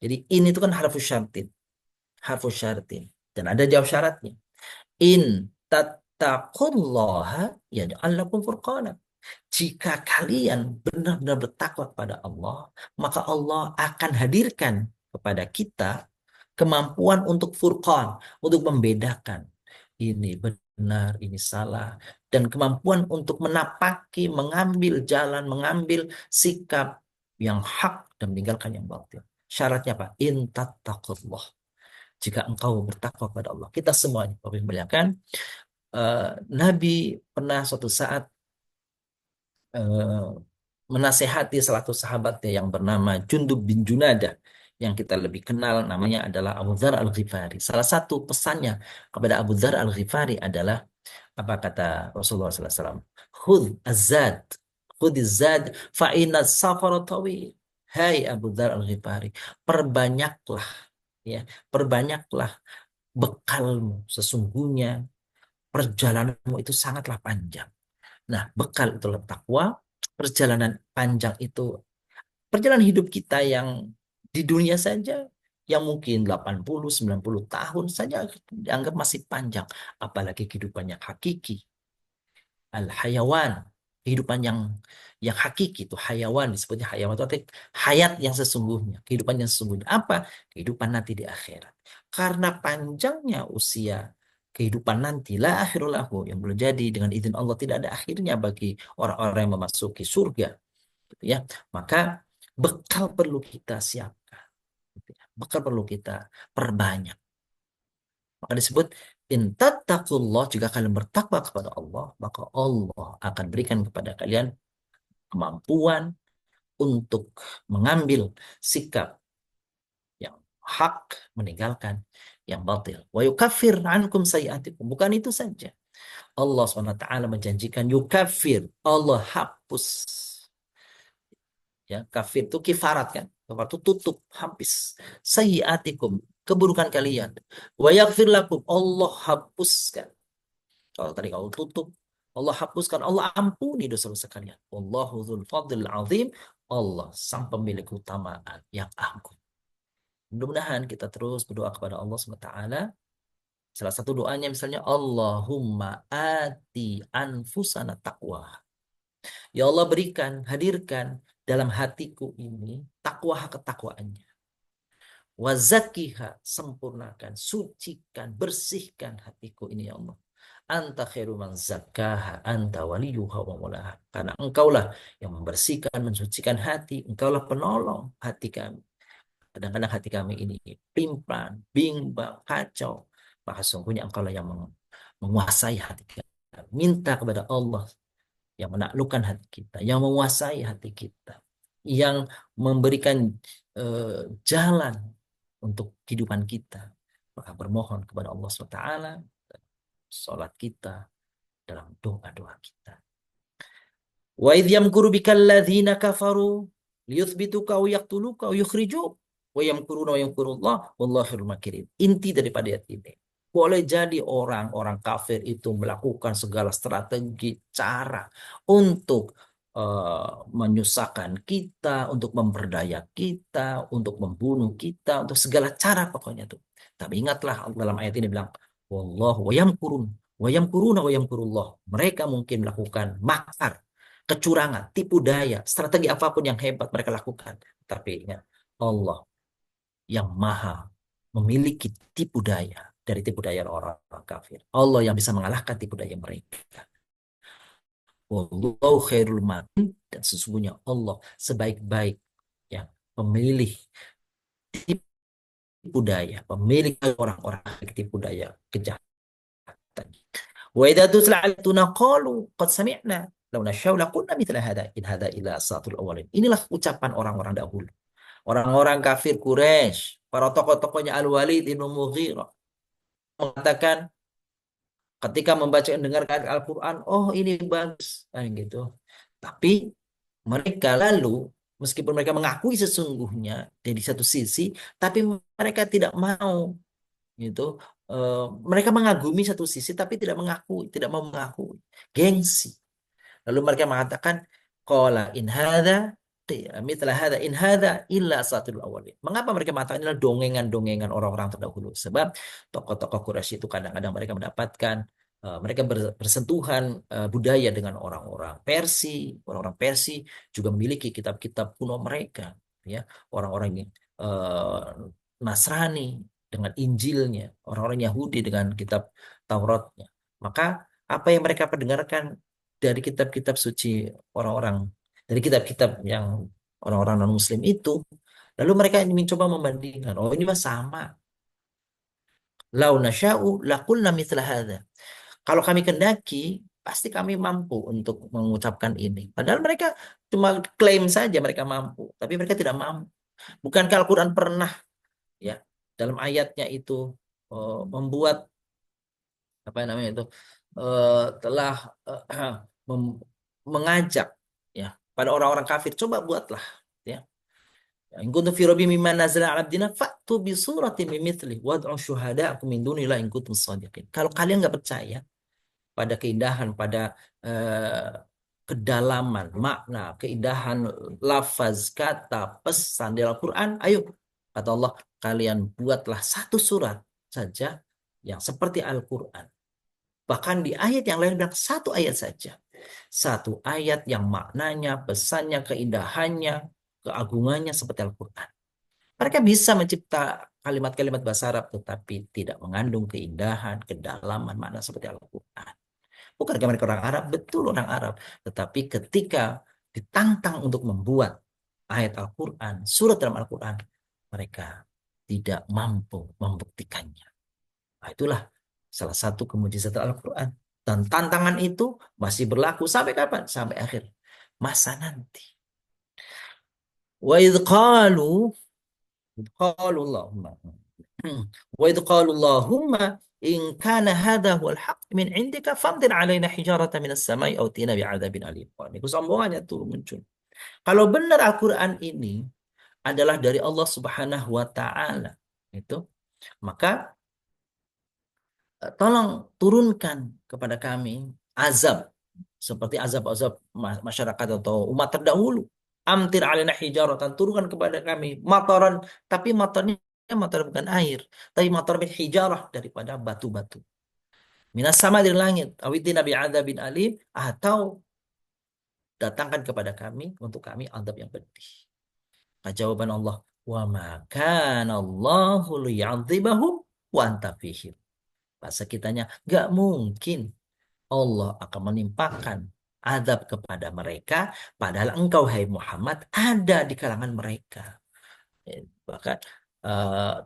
Jadi ini itu kan harfus syartin, dan ada jawab syaratnya. In tattaqullaha yaj'al lakum furqana. Jika kalian benar-benar bertakwa kepada Allah, maka Allah akan hadirkan kepada kita kemampuan untuk furqan, untuk membedakan ini benar, ini salah, dan kemampuan untuk menapaki, mengambil jalan, mengambil sikap yang hak dan meninggalkan yang batil. Syaratnya apa? In tattaqullah. Jika engkau bertakwa kepada Allah. Kita semuanya, Bapak Ibu muliakan, Nabi pernah suatu saat menasehati salah satu sahabatnya yang bernama Jundub bin Junadah, yang kita lebih kenal namanya adalah Abu Dzar Al-Ghifari. Salah satu pesannya kepada Abu Dzar Al-Ghifari adalah apa kata Rasulullah SAW? Khudh az-zad, khudh az-zad fa inna safara tawil. Hai Abu Dzar Al-Ghifari, perbanyaklah, ya, perbanyaklah bekalmu, sesungguhnya perjalananmu itu sangatlah panjang. Nah, bekal itu takwa, perjalanan panjang itu, perjalanan hidup kita yang di dunia saja, yang mungkin 80-90 tahun saja dianggap masih panjang. Apalagi kehidupannya hakiki. Al-hayawan. Kehidupan yang hakiki itu hayawan, disebutnya hayawan itu artinya hayat yang sesungguhnya, kehidupan yang sesungguhnya. Apa? Kehidupan nanti di akhirat. Karena panjangnya usia kehidupan nanti, la akhirul lahu, yang boleh jadi dengan izin Allah tidak ada akhirnya bagi orang-orang yang memasuki surga, gitu ya. Maka bekal perlu kita siapkan, gitu ya. Bekal perlu kita perbanyak. Maka disebut in tattaqullah, jika kalian bertakwa kepada Allah, maka Allah akan berikan kepada kalian kemampuan untuk mengambil sikap yang hak, meninggalkan yang batil. Wa yukaffir ankum sayiatikum. Bukan itu saja. Allah SWT menjanjikan yukafir, Allah hapus. Ya, kafir itu kifarat kan. Kifarat itu tutup, habis. Sayiatikum, keburukan kalian. Wa yaghfir lakum, Allah hapuskan. Kalau tadi kalau tutup, Allah hapuskan, Allah ampuni dosa-dosa kalian. Wallahu dzul fadlil azim. Allah sang pemilik keutamaan yang agung. Mudah-mudahan kita terus berdoa kepada Allah SWT. Salah satu doanya misalnya, Allahumma ati anfusana taqwa. Ya Allah, berikan, hadirkan dalam hatiku ini takwa ketakwaannya. Wazakiha, sempurnakan, sucikan, bersihkan hatiku ini ya Allah. Anta khairu man zakkaha, anta waliyuha wa mulaha. Karena engkaulah yang membersihkan, mensucikan hati, engkaulah penolong hati kami. Kadang-kadang hati kami ini pimplan, bimbang, kacau. Maka sungguhnya engkaulah yang menguasai hati kami. Minta kepada Allah yang menaklukkan hati kita, yang menguasai hati kita, yang memberikan jalan untuk kehidupan kita. Maka bermohon kepada Allah SWT, sholat kita, dalam doa-doa kita. Wa idh yamkuru bikal ladzina kafaru liyuthbituka aw yaqtuluka aw yukhrijuk wa yamkuruna wa yamkurullah wallahu khairul makirin. Inti daripada ayat ini, boleh jadi orang-orang kafir itu melakukan segala strategi, cara untuk menyusahkan kita, untuk memperdaya kita, untuk membunuh kita, untuk segala cara pokoknya tuh. Tapi ingatlah dalam ayat ini bilang, wallahu wa yamkurun wa yamkuruna wa yamkurullah. Mereka mungkin melakukan makar, kecurangan, tipu daya, strategi apapun yang hebat mereka lakukan. Tapi ingat, Allah yang maha memiliki tipu daya dari tipu daya orang kafir. Allah yang bisa mengalahkan tipu daya mereka. Wallahu khairul makirin, dan sesungguhnya Allah sebaik-baik yang pemilih tipu daya, pemilik orang-orang tipu daya kejahatan. Wa idza tutla alaina qalu qad sami'na law nasya'u laqulna mithla hadza in hadza illa asatirul awwalin. Inilah ucapan orang-orang dahulu. Orang-orang kafir Quraisy, para tokoh-tokohnya Al-Walid bin Mughirah mengatakan ketika membaca dan dengarkan Al-Quran, oh ini bagus, gitu. Tapi mereka lalu, meskipun mereka mengakui sesungguhnya dari satu sisi, tapi mereka tidak mau, gitu. Eh, Mereka mengagumi satu sisi, tapi tidak mengakui, tidak mau mengakui, gengsi. Lalu mereka mengatakan, qala in hadza mithla hadza in hadza illa asatirul awwalin. Mengapa mereka mengatakan inilah dongengan-dongengan orang-orang terdahulu? Sebab tokoh-tokoh Quraisy itu kadang-kadang mereka mendapatkan mereka bersentuhan budaya dengan orang-orang Persia. Orang-orang Persia juga memiliki kitab-kitab kuno mereka, ya. Orang-orang Nasrani dengan Injilnya, orang-orang Yahudi dengan kitab Tauratnya. Maka apa yang mereka perdengarkan dari kitab-kitab suci orang-orang, dari kitab-kitab yang orang-orang non-muslim itu, lalu mereka ini mencoba membandingkan, oh ini mah sama. Lau nasya'u laqulna mithla hadza. Kalau kami kendaki, pasti kami mampu untuk mengucapkan ini. Padahal mereka cuma klaim saja mereka mampu, tapi mereka tidak mampu. Bukankah Al-Quran pernah, ya, dalam ayatnya itu membuat apa namanya itu, telah mengajak, ya, pada orang-orang kafir, coba buatlah, ya, in kuntum fi raibin mimma nazzala 'ala abdina fa'tu bi suratin min mithlihi wad'u syuhada'akum min dunillahi in kuntum shadiqin. Kalau kalian nggak percaya pada keindahan, pada eh, kedalaman makna, keindahan lafaz, kata, pesan di Al-Quran, ayo, kata Allah, kalian buatlah satu surat saja yang seperti Al-Quran. Bahkan di ayat yang lain bilang satu ayat saja. Satu ayat yang maknanya, pesannya, keindahannya, keagungannya seperti Al-Quran. Mereka bisa mencipta kalimat-kalimat bahasa Arab tetapi tidak mengandung keindahan, kedalaman, makna seperti Al-Quran. Bukankah mereka orang Arab? Betul orang Arab. Tetapi ketika ditantang untuk membuat ayat Al-Quran, surat dalam Al-Quran, mereka tidak mampu membuktikannya. Nah, itulah salah satu kemujizatan Al-Quran. Dan tantangan itu masih berlaku sampai kapan? Sampai akhir masa nanti. Wa idh qalu Allahumma wa idh qalu Allahumma in kana hadha huwal haqq min indika famtir alaina hijaratan minas samai aw tina bi'adzabin alim. Ini kesombongannya tuh muncul. Kalau benar Al-Quran ini adalah dari Allah Subhanahu wa taala, itu, maka tolong turunkan kepada kami azab seperti azab-azab masyarakat atau umat terdahulu. Amtir alina hijaratan, turunkan kepada kami mataran, tapi matarnya matar bukan air, tapi matar min hijarah, daripada batu-batu. Minas sama dari langit, awitina bi'adzabin alim, atau datangkan kepada kami untuk kami azab yang pedih. Nah, jawaban Allah, wa ma kana Allahu liya'dzibahum wa anta fihim. Bahasa kitanya, nggak mungkin Allah akan menimpakan azab kepada mereka, padahal engkau, hai Muhammad, ada di kalangan mereka. Bahkan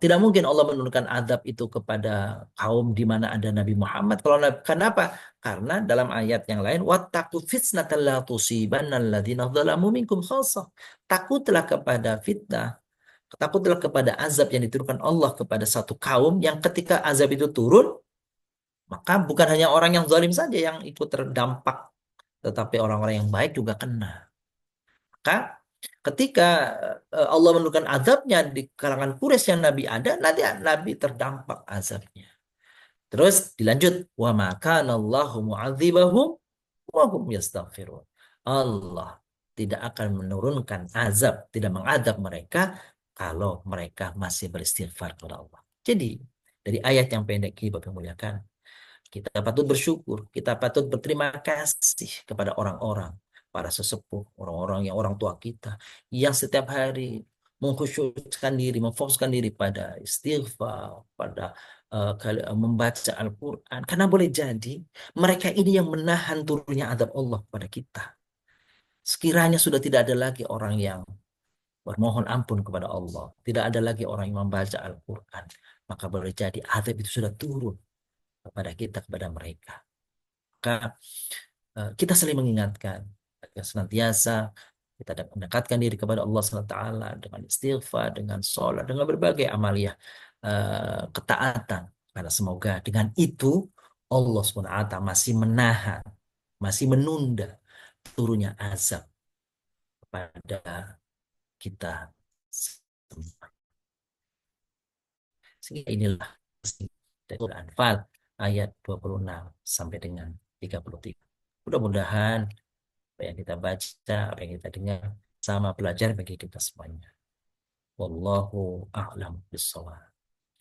tidak mungkin Allah menurunkan azab itu kepada kaum di mana ada Nabi Muhammad. Kenapa? Karena dalam ayat yang lain, wattaqu fitnatan la tusibanna alladziina dzalamu minkum khassah. Takutlah kepada fitnah, takutlah kepada azab yang diturunkan Allah kepada satu kaum yang ketika azab itu turun, maka bukan hanya orang yang zalim saja yang ikut terdampak, tetapi orang-orang yang baik juga kena. Maka ketika Allah menurunkan azabnya di kalangan Quraisy yang Nabi ada, nanti Nabi terdampak azabnya. Terus dilanjut, wa ma kana Allahu mu'adzibahum wa hum yastaghfirun. Allah tidak akan menurunkan azab, tidak mengadab mereka kalau mereka masih beristighfar kepada Allah. Jadi, dari ayat yang pendek ini, Bapak muliakan, kita patut bersyukur, kita patut berterima kasih kepada orang-orang, para sesepuh, orang-orang yang orang tua kita, yang setiap hari mengkhusyukkan diri, memfokuskan diri pada istighfar, pada membaca Al-Quran. Karena boleh jadi mereka ini yang menahan turunnya azab Allah pada kita. Sekiranya sudah tidak ada lagi orang yang bermohon ampun kepada Allah, tidak ada lagi orang yang membaca Al-Quran, maka boleh jadi azab itu sudah turun kepada kita, kepada mereka. maka kita saling mengingatkan agar senantiasa kita dapat mendekatkan diri kepada Allah SWT dengan istighfar, dengan sholat, dengan berbagai amaliyah ketaatan. Karena semoga dengan itu Allah SWT masih menahan, masih menunda turunnya azab kepada kita semua. Sehingga inilah dari Al-Anfal ayat 26 sampai dengan 33. Mudah-mudahan apa yang kita baca, apa yang kita dengar sama pelajar bagi kita semuanya. Wallahu a'lam bishawab.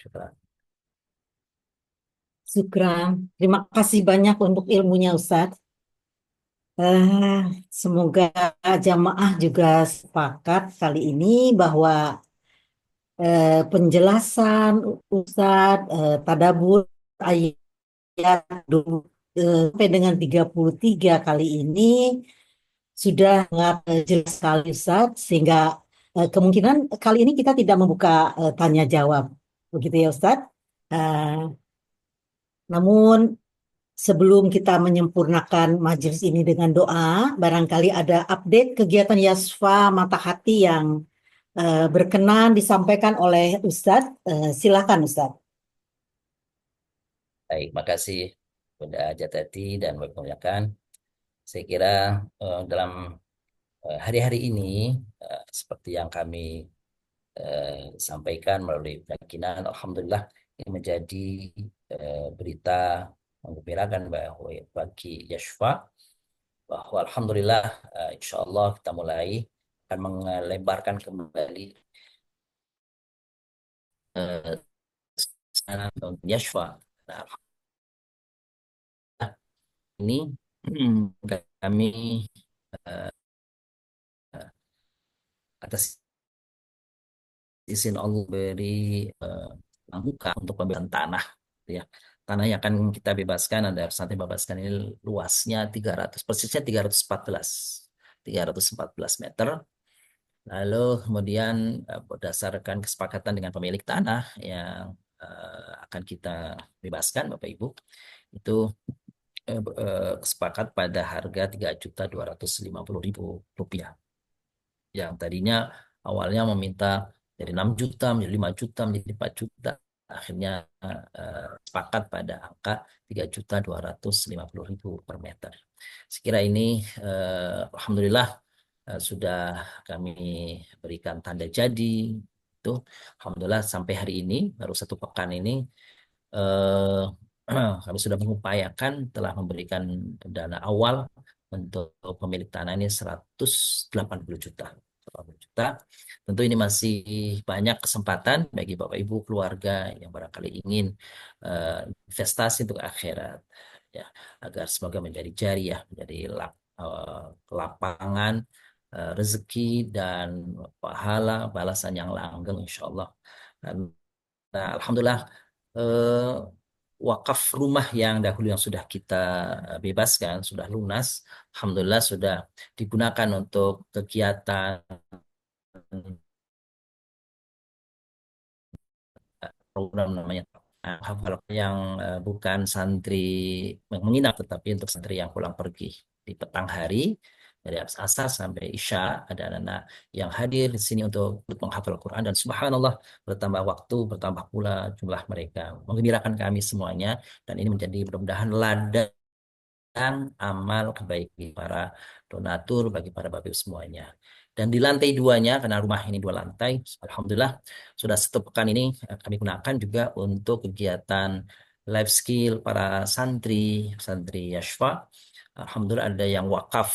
Syukran. Syukran. Terima kasih banyak untuk ilmunya Ustadz. Semoga jamaah juga sepakat kali ini bahwa penjelasan Ustadz tadabbur ayat sampai dengan 33 kali ini sudah sangat jelas sekali Ustadz, sehingga kemungkinan kali ini kita tidak membuka tanya jawab. Begitu ya Ustadz. Namun sebelum kita menyempurnakan majelis ini dengan doa, barangkali ada update kegiatan Yasfa Mata Hati yang berkenan disampaikan oleh Ustadz. Silakan Ustadz. Baik, makasih Bunda Jatati dan kemuliaan. Saya kira dalam hari-hari ini seperti yang kami sampaikan melalui keyakinan, alhamdulillah ini menjadi berita menggembirakan bahwa bagi Yashfa bahwa alhamdulillah insya Allah kita mulai akan melebarkan kembali Yashfa. Nah, ini kami atas izin Allah beri buka untuk pembebasan tanah, ya. Tanah yang akan kita bebaskan, ada nanti bebaskan ini luasnya 300, persisnya 314 meter. Lalu kemudian berdasarkan kesepakatan dengan pemilik tanah yang akan kita bebaskan, Bapak Ibu, itu sepakat pada harga Rp3.250.000. Yang tadinya awalnya meminta dari 6 juta menjadi 5 juta menjadi 4 juta. Akhirnya sepakat pada angka 3.250.000 per meter. Sekira ini alhamdulillah sudah kami berikan tanda jadi. Itu alhamdulillah sampai hari ini baru 1 pekan ini kami sudah mengupayakan telah memberikan dana awal untuk pemilik tanah ini 180 juta. 80 juta. Tentu ini masih banyak kesempatan bagi Bapak Ibu keluarga yang barangkali ingin investasi untuk akhirat, ya, agar semoga menjadi jariah, menjadi lapangan rezeki dan pahala balasan yang langgeng insya Allah. Nah, alhamdulillah wakaf rumah yang dahulu yang sudah kita bebaskan sudah lunas, alhamdulillah sudah digunakan untuk kegiatan program namanya hafal yang bukan santri yang menginap, tetapi untuk santri yang pulang pergi di petang hari dari asar sampai isya. Ada anak-anak yang hadir di sini untuk menghafal Quran dan subhanallah bertambah waktu, bertambah pula jumlah mereka. Menggembirakan kami semuanya dan ini menjadi mudah-mudahan ladang amal bagi para donatur, bagi para bapak ibu semuanya. Dan di lantai 2-nya, karena rumah ini 2 lantai, alhamdulillah sudah 1 pekan ini kami gunakan juga untuk kegiatan life skill para santri Yashfa. Alhamdulillah ada yang wakaf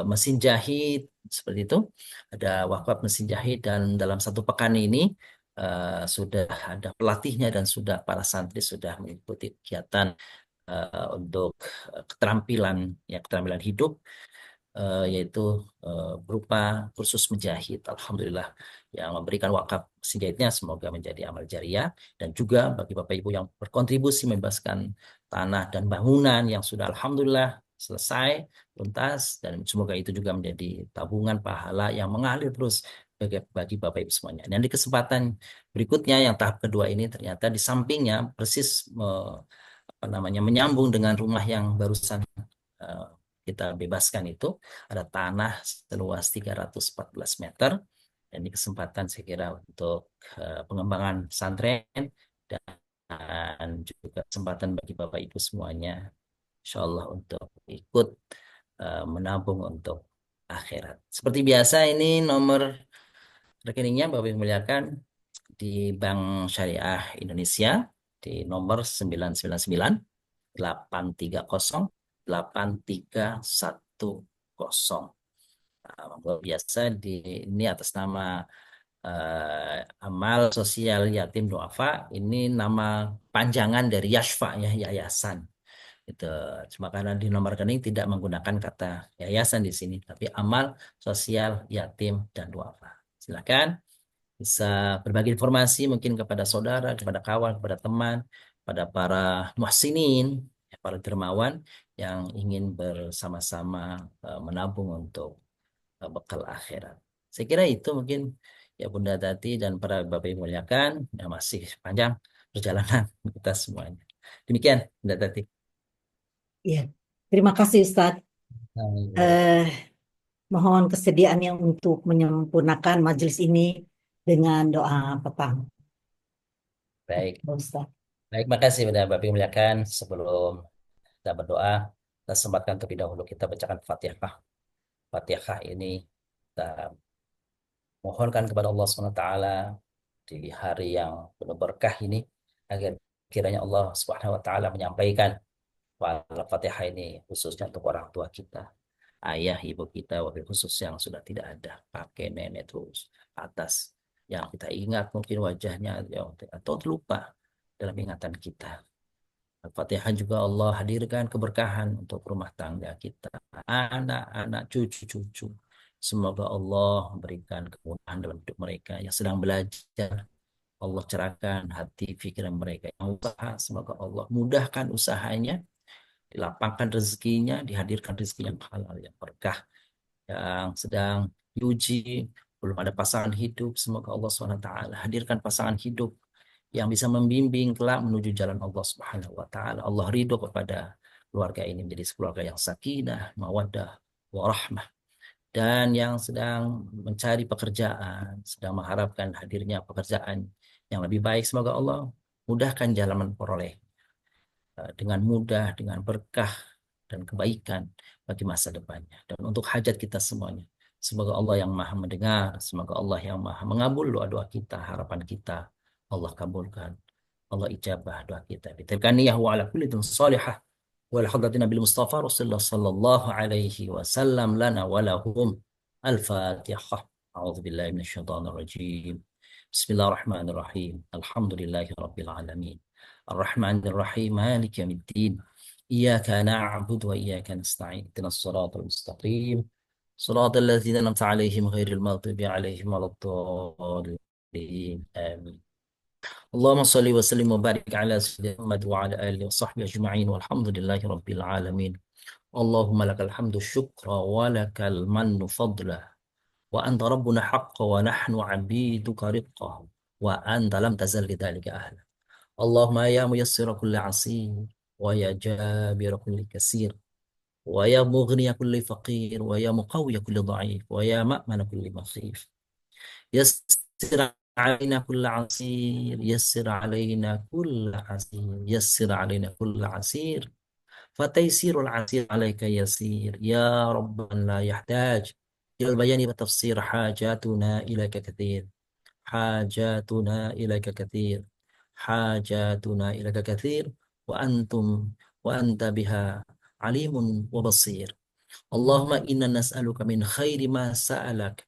mesin jahit seperti itu, ada wakaf mesin jahit, dan dalam 1 pekan ini sudah ada pelatihnya dan sudah para santri sudah mengikuti kegiatan untuk keterampilan hidup, yaitu berupa kursus menjahit. Alhamdulillah yang memberikan wakaf mesin jahitnya semoga menjadi amal jariah, dan juga bagi Bapak Ibu yang berkontribusi membebaskan tanah dan bangunan yang sudah alhamdulillah selesai tuntas, dan semoga itu juga menjadi tabungan pahala yang mengalir terus bagi Bapak Ibu semuanya. Dan di kesempatan berikutnya yang tahap kedua ini ternyata di sampingnya persis namanya, menyambung dengan rumah yang barusan eh, kita bebaskan itu, ada tanah seluas 314 meter. Dan ini kesempatan saya kira untuk pengembangan pesantren dan juga kesempatan bagi Bapak Ibu semuanya, insya Allah untuk ikut menabung untuk akhirat. Seperti biasa ini nomor rekeningnya Bapak Ibu muliakan di Bank Syariah Indonesia di nomor 999 830 8310. Luar biasa di ini atas nama Amal Sosial Yatim Duafa. Ini nama panjangan dari Yashfa ya, yayasan. Itu cuma karena di nomor rekening tidak menggunakan kata yayasan di sini, tapi Amal Sosial Yatim dan Duafa. Silakan bisa berbagi informasi mungkin kepada saudara, kepada kawan, kepada teman, pada para muhsinin, ya, para dermawan yang ingin bersama-sama menabung untuk bekal akhirat. Saya kira itu mungkin ya Bunda Tati dan para Bapak Ibu muliakan, ya masih panjang perjalanan kita semuanya. Demikian Bunda Tati. Ya, terima kasih Ustadz. Eh, Mohon kesediaannya untuk menyempurnakan majelis ini dengan doa petang. Baik, Ustadz. baik, makasih Bunda Bapak Ibu muliakan. Sebelum kita berdoa, kita sempatkan terlebih dahulu kita bacakan Fatihah. Fatihah ini kita mohonkan kepada Allah SWT di hari yang penuh berkah ini, agar kiranya Allah SWT menyampaikan Al-Fatihah ini khususnya untuk orang tua kita, ayah, ibu kita, wabil khusus yang sudah tidak ada, kakek, nenek, terus atas yang kita ingat mungkin wajahnya atau terlupa dalam ingatan kita. Al-Fatihah juga Allah hadirkan keberkahan untuk rumah tangga kita, anak-anak, cucu-cucu. Semoga Allah memberikan kemudahan dalam hidup mereka yang sedang belajar. Allah cerahkan hati pikiran mereka yang usaha. Semoga Allah mudahkan usahanya, dilapangkan rezekinya, dihadirkan rezeki yang halal, yang berkah. Yang sedang diuji, belum ada pasangan hidup, semoga Allah SWT hadirkan pasangan hidup yang bisa membimbing kelak menuju jalan Allah Subhanahu wa taala. Allah ridho kepada keluarga ini menjadi keluarga yang sakinah, mawaddah, warahmah. Dan yang sedang mencari pekerjaan, sedang mengharapkan hadirnya pekerjaan yang lebih baik, semoga Allah mudahkan jalan memperoleh dengan mudah, dengan berkah dan kebaikan bagi masa depannya. Dan untuk hajat kita semuanya, semoga Allah yang maha mendengar, semoga Allah yang maha mengabul doa-doa kita, harapan kita, Allah kabulkan, Allah ijabah doa kita. Bitilkaniyah wa ala kulli salihah wa ala hadratin Nabi Mustafa Rasulullah sallallahu alaihi wasallam lana wa lahum. Al-Fatihah. A'udzu billahi minasyaitonir rajim. Bismillahirrahmanirrahim. Alhamdulillahi rabbil alamin. Ar-Rahmanir Rahim. Maliki yaumiddin. إياك نعبد وإياك نستعين اهدنا الصراط المستقيم صراط الذين أنعمت عليهم غير المغضوب عليهم ولا الضالين آمين اللهم صل وسلم وبارك على سيدنا محمد وعلى آله وصحبه أجمعين والحمد لله رب العالمين اللهم لك الحمد الشكر ولك المن فضلا وأنت ربنا حق ونحن عبيدك رقا وأنت لم تزل لذلك أهلا اللهم يا ميسر كل عسير ويا جابر كل كسير ويا مغني كل فقير ويا مقوي كل ضعيف ويا مأمن كل مخيف يسر علينا كل عسير يسر علينا كل عسير يسر علينا كل عسير فتيسير العسير عليك يسير يا رب لا يحتاج إلى البيان والتفسير حاجاتنا إليك كثير حاجاتنا إليك كثير حاجاتنا إليك كثير وأنت بها عليم وبصير اللهم إنا نسألك من خير ما سألك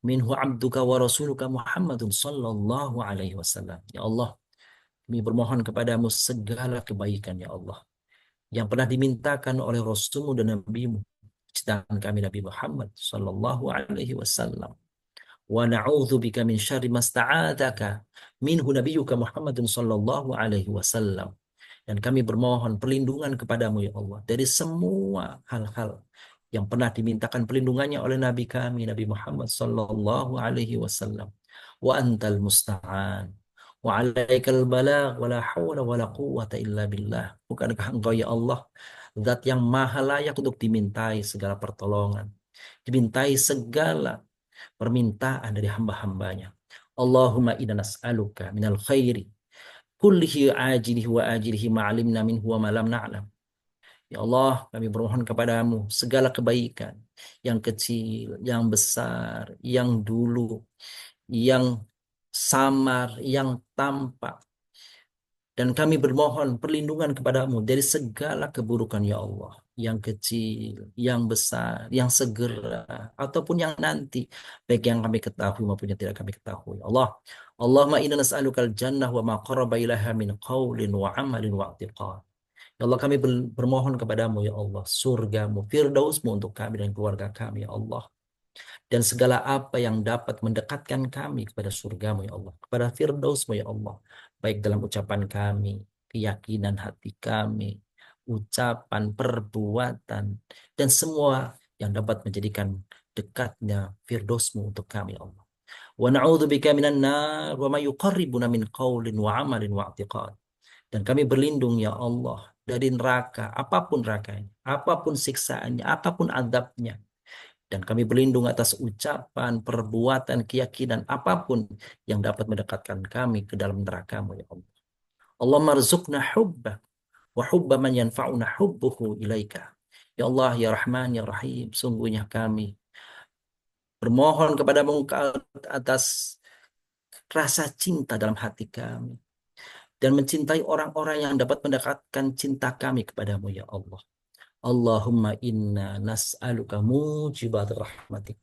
منه عبدك ورسولك محمد صلى الله عليه وسلم. Ya Allah, kami bermohon kepadamu segala kebaikan ya Allah yang pernah dimintakan oleh Rasulmu dan Nabimu, ciptaan kami Nabi Muhammad sallallahu alaihi wasallam. Wa na'udzubika min syarri masta'adzaka minhu nabiyyuka Muhammadun sallallahu alaihi wasallam. Dan kami bermohon perlindungan kepadamu ya Allah dari semua hal-hal yang pernah dimintakan perlindungannya oleh Nabi kami Nabi Muhammad sallallahu alaihi wasallam. Wa antal musta'an wa 'alaikal balagh wa la haula wa la quwwata illa billah. Bukankah Engkau ya Allah zat yang maha layak untuk dimintai segala pertolongan, dimintai segala permintaan dari hamba-hambanya. Allahumma inna nas'aluka minal khairi kullihi ajilihi wa ajilihi ma'alimna minhu wa ma lam na'lam. Ya Allah, kami bermohon kepadamu segala kebaikan, yang kecil, yang besar, yang dulu, yang samar, yang tampak. Dan kami bermohon perlindungan kepadamu dari segala keburukan ya Allah. Yang kecil, yang besar, yang segera, ataupun yang nanti. Baik yang kami ketahui maupun yang tidak kami ketahui. Allah, Allahumma inna nas'alukal jannah wa ma qaraba ilaiha min qawlin wa amalin wa i'tiqad. Ya Allah, kami bermohon kepadamu ya Allah, surgamu, firdausmu untuk kami dan keluarga kami ya Allah. Dan segala apa yang dapat mendekatkan kami kepada surgamu ya Allah, kepada firdausmu ya Allah, baik dalam ucapan kami, keyakinan hati kami, ucapan, perbuatan, dan semua yang dapat menjadikan dekatnya firdausmu untuk kami ya Allah. Wa na'udzubika minan nar wa ma yuqarribuna min qaulin wa amalin wa i'tiqad. Dan kami berlindung ya Allah dari neraka, apapun nerakanya, apapun siksaannya, apapun azabnya. Dan kami berlindung atas ucapan, perbuatan, keyakinan, apapun yang dapat mendekatkan kami ke dalam neraka-Mu ya Allah. Allahumma rzuqna hubbak wa hubba man yanfa'una hubbuhu ilaika. Ya Allah, ya Rahman, ya Rahim, sungguhnya kami bermohon kepadamu atas rasa cinta dalam hati kami. Dan mencintai orang-orang yang dapat mendekatkan cinta kami kepadamu ya Allah. Allahumma inna nas'aluka mujibat rahmatik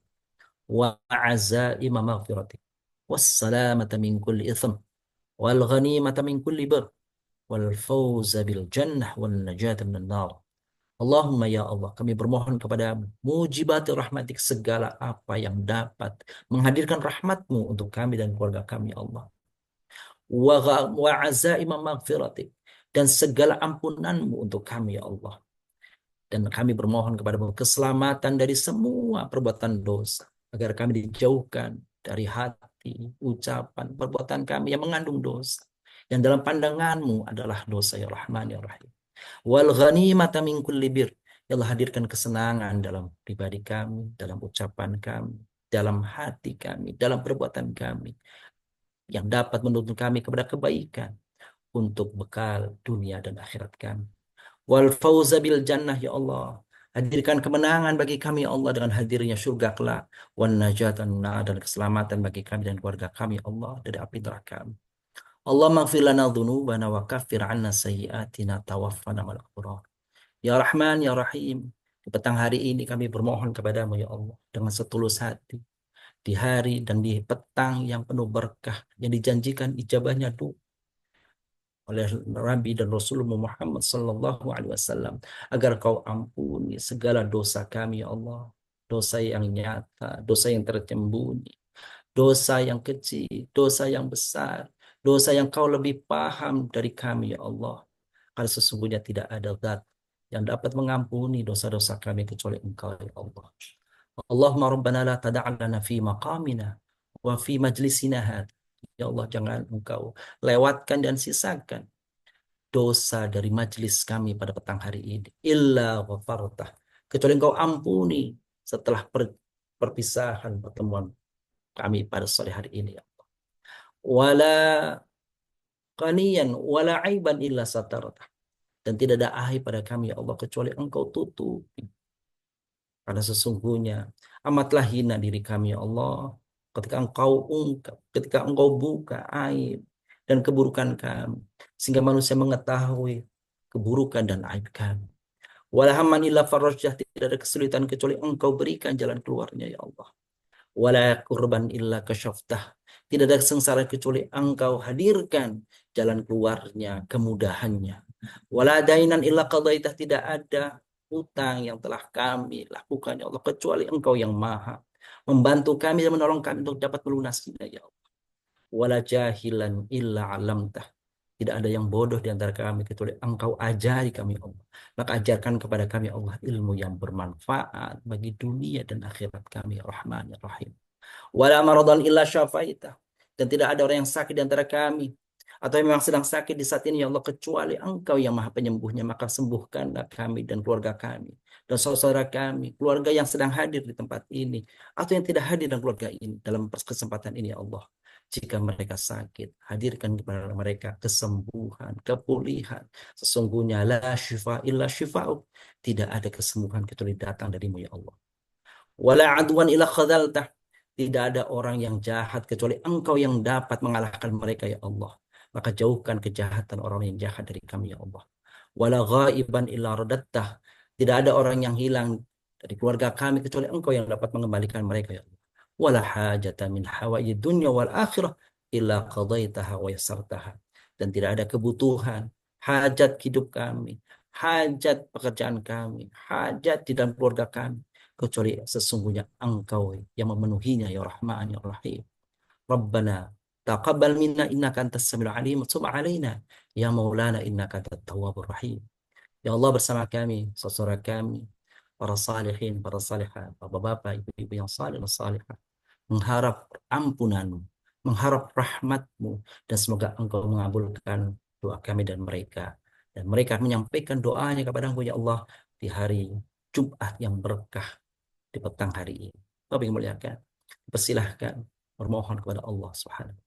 wa azaima maghfiratik wassalamata min kulli itham wal ghanimata min kulli bir wal fawza bil jannah wal najata minan nar. Allahumma ya Allah, kami bermohon kepadamu mujibati rahmatik, segala apa yang dapat menghadirkan rahmatmu untuk kami dan keluarga kami ya Allah, wa azaima maghfiratik, dan segala ampunanmu untuk kami ya Allah. Dan kami bermohon kepadamu keselamatan dari semua perbuatan dosa, agar kami dijauhkan dari hati, ucapan, perbuatan kami yang mengandung dosa, yang dalam pandanganmu adalah dosa ya Rahman ya Rahim. Wal ghanimata min kulli bir. Ya Allah, hadirkan kesenangan dalam pribadi kami, dalam ucapan kami, dalam hati kami, dalam perbuatan kami, yang dapat menuntun kami kepada kebaikan untuk bekal dunia dan akhirat kami. Wal fauza bil jannah ya Allah. Hadirkan kemenangan bagi kami ya Allah dengan hadirnya surga kelak. Wan najatan, dan keselamatan bagi kami dan keluarga kami ya Allah dari api neraka. Allah maghfir lana dzunubana wa kaffir 'anna sayyi'atina tawaffana ma'al abrar. Ya Rahman ya Rahim, di petang hari ini kami bermohon kepadamu ya Allah dengan setulus hati, di hari dan di petang yang penuh berkah, yang dijanjikan ijabahnya doa oleh Nabi dan Rasulullah Muhammad sallallahu alaihi wasallam, agar kau ampuni segala dosa kami ya Allah, dosa yang nyata, dosa yang tersembunyi, dosa yang kecil, dosa yang besar, dosa yang kau lebih paham dari kami ya Allah. Karena sesungguhnya tidak ada zat yang dapat mengampuni dosa-dosa kami kecuali Engkau ya Allah. Allahumma rabbana la tada'lana fi maqamina wa fi majlisina hadha. Ya Allah, jangan Engkau lewatkan dan sisakan dosa dari majelis kami pada petang hari ini. Illa ghafartah. Kecuali Engkau ampuni setelah perpisahan pertemuan kami pada sore hari ini. Ya Allah. Wala qaniyan wala aiban illa satartah. Dan tidak ada aib pada kami ya Allah kecuali Engkau tutupi. Karena sesungguhnya amatlah hina diri kami ya Allah ketika Engkau ungkap, ketika Engkau buka aib dan keburukan kami, sehingga manusia mengetahui keburukan dan aib kami. Wala hamman illa farajah, tidak ada kesulitan kecuali Engkau berikan jalan keluarnya ya Allah. Wala kurban illa kasyaftah, tidak ada sengsara kecuali Engkau hadirkan jalan keluarnya, kemudahannya. Wala dainan illa qadaitah, tidak ada hutang yang telah kami lakukan ya Allah kecuali Engkau yang maha membantu kami dan menolong kami untuk dapat melunasinya ya Allah. Wala jahilan illa alamtah, tidak ada yang bodoh di antara kami kecuali Engkau ajari kami ya Allah. Maka ajarkan kepada kami ya Allah ilmu yang bermanfaat bagi dunia dan akhirat kami ya Rahman ya Rahim. Wala maradan illa syafaitah, dan tidak ada orang yang sakit di antara kami atau yang memang sedang sakit di saat ini ya Allah, kecuali Engkau yang Maha Penyembuhnya, maka sembuhkanlah kami dan keluarga kami dan saudara kami, keluarga yang sedang hadir di tempat ini atau yang tidak hadir dalam keluarga ini dalam kesempatan ini ya Allah. Jika mereka sakit, hadirkan kepada mereka kesembuhan, kepulihan. Sesungguhnya la syifa illa syifa'uk. Tidak ada kesembuhan kecuali datang darimu ya Allah. Wala adwan illa khadaltah. Tidak ada orang yang jahat kecuali Engkau yang dapat mengalahkan mereka ya Allah. Maka jauhkan kejahatan orang yang jahat dari kami ya Allah. Wala ghaiban illa radattah. Tidak ada orang yang hilang dari keluarga kami kecuali Engkau yang dapat mengembalikan mereka ya Allah. Wala hajata min hawaijid dunya wal akhirah illa qadaitaha wa yassartaha. Dan tidak ada kebutuhan, hajat hidup kami, hajat pekerjaan kami, hajat di dalam keluarga kami, kecuali sesungguhnya Engkau yang memenuhinya ya Rahman ya Rahim. Rabbana taqabbal minna innaka antas samiul alim, tub alaina ya maulana innaka antat tawwabur rahim. Ya Allah, bersama kami, saudara kami, para salihin, para salihat, bapak-bapak, ibu-ibu yang salih dan salihah, mengharap ampunan-Mu, mengharap rahmat-Mu, dan semoga Engkau mengabulkan doa kami dan mereka. Dan mereka menyampaikan doanya kepada-Mu ya Allah di hari Jumat yang berkah di petang hari ini. Bapak yang muliakan, persilahkan bermohon kepada Allah Subhanahu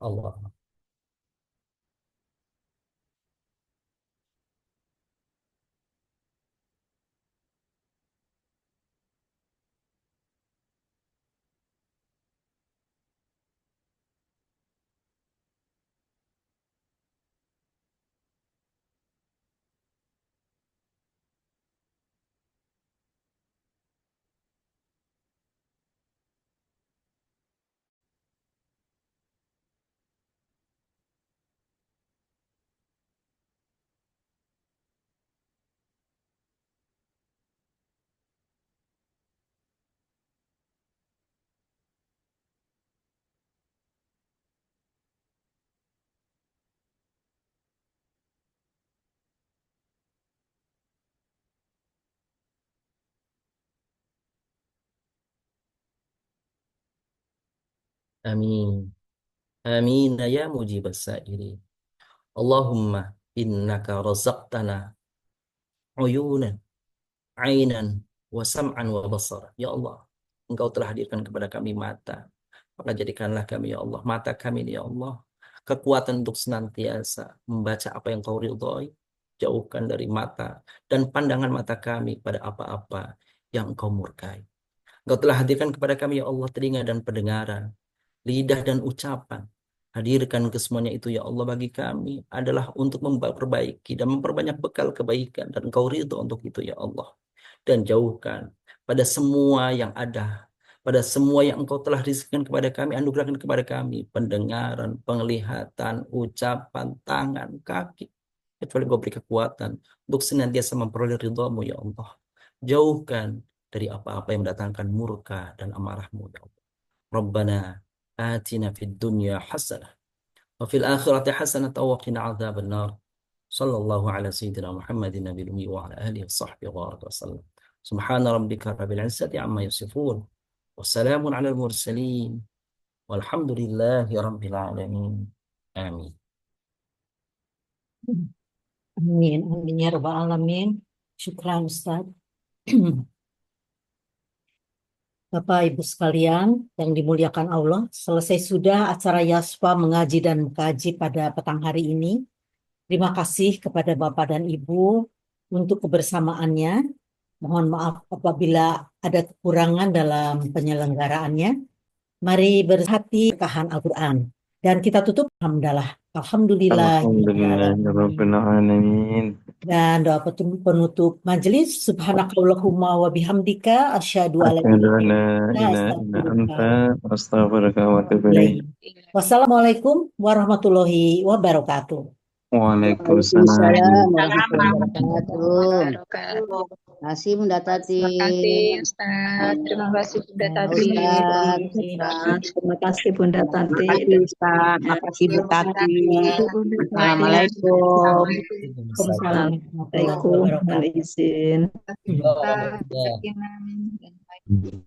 Allah. Amin. Amin ya mujibas sa'ilin. Allahumma innaka razaqtana uyunan, ainan, wa sam'an wa basar. Ya Allah, Engkau telah hadirkan kepada kami mata. Maka jadikanlah kami ya Allah, mata kami ini ya Allah, kekuatan untuk senantiasa membaca apa yang Kau ridhoi. Jauhkan dari mata dan pandangan mata kami pada apa-apa yang Engkau murkai. Engkau telah hadirkan kepada kami ya Allah telinga dan pendengaran, lidah dan ucapan. Hadirkan kesemuanya itu ya Allah bagi kami adalah untuk memperbaiki dan memperbanyak bekal kebaikan, dan Engkau ridho untuk itu ya Allah. Dan jauhkan pada semua yang ada, pada semua yang Engkau telah rizkikan kepada kami, anugerahkan kepada kami pendengaran, penglihatan, ucapan, tangan, kaki, kecuali Engkau beri kekuatan untuk senantiasa memperoleh ridhamu ya Allah. Jauhkan dari apa-apa yang mendatangkan murka dan amarahmu ya Allah. Rabbana atina fid dunya hasanah wa fil akhirati hasanah wa qina adzaban nar. Sallallahu ala sayyidina Muhammadin nabiyil ummi wa ala alihi washabbihi wa sallam. Subhana rabbika rabbil izzati amma yasifun. Wassalamun ala al-mursalin. Walhamdulillahi rabbil alamin. Amin. Amin, amin ya rabbal alamin. Syukran Ustaz. Bapak Ibu sekalian yang dimuliakan Allah, selesai sudah acara Yasfa mengaji dan mengkaji pada petang hari ini. Terima kasih kepada Bapak dan Ibu untuk kebersamaannya. Mohon maaf apabila ada kekurangan dalam penyelenggaraannya. Mari berhati berkahan Al-Quran. Dan kita tutup alhamdulillah. Alhamdulillah. Alhamdulillahirabbil alamin. Dan doa penutup majelis, subhanakallahumma wa bihamdika asyhadu an la Asyhadu an la ilaha ilaha illa illa anta astaghfiruka wa atubu ilaik. Wassalamualaikum warahmatullahi wabarakatuh. Waalaikumsalam. Waalaikumsalam warahmatullahi Warahmatullahi wabarakatuh. wabarakatuh. Terima kasih Bunda Tati. Terima kasih Ustaz. Terima kasih Bunda Tati. Ustaz. Terima kasih Bunda Tati. Terima kasih Ustaz. Terima kasih Bu Tati. Assalamualaikum. Assalamualaikum. Mohon izin. Allah. Sakinah dan baik.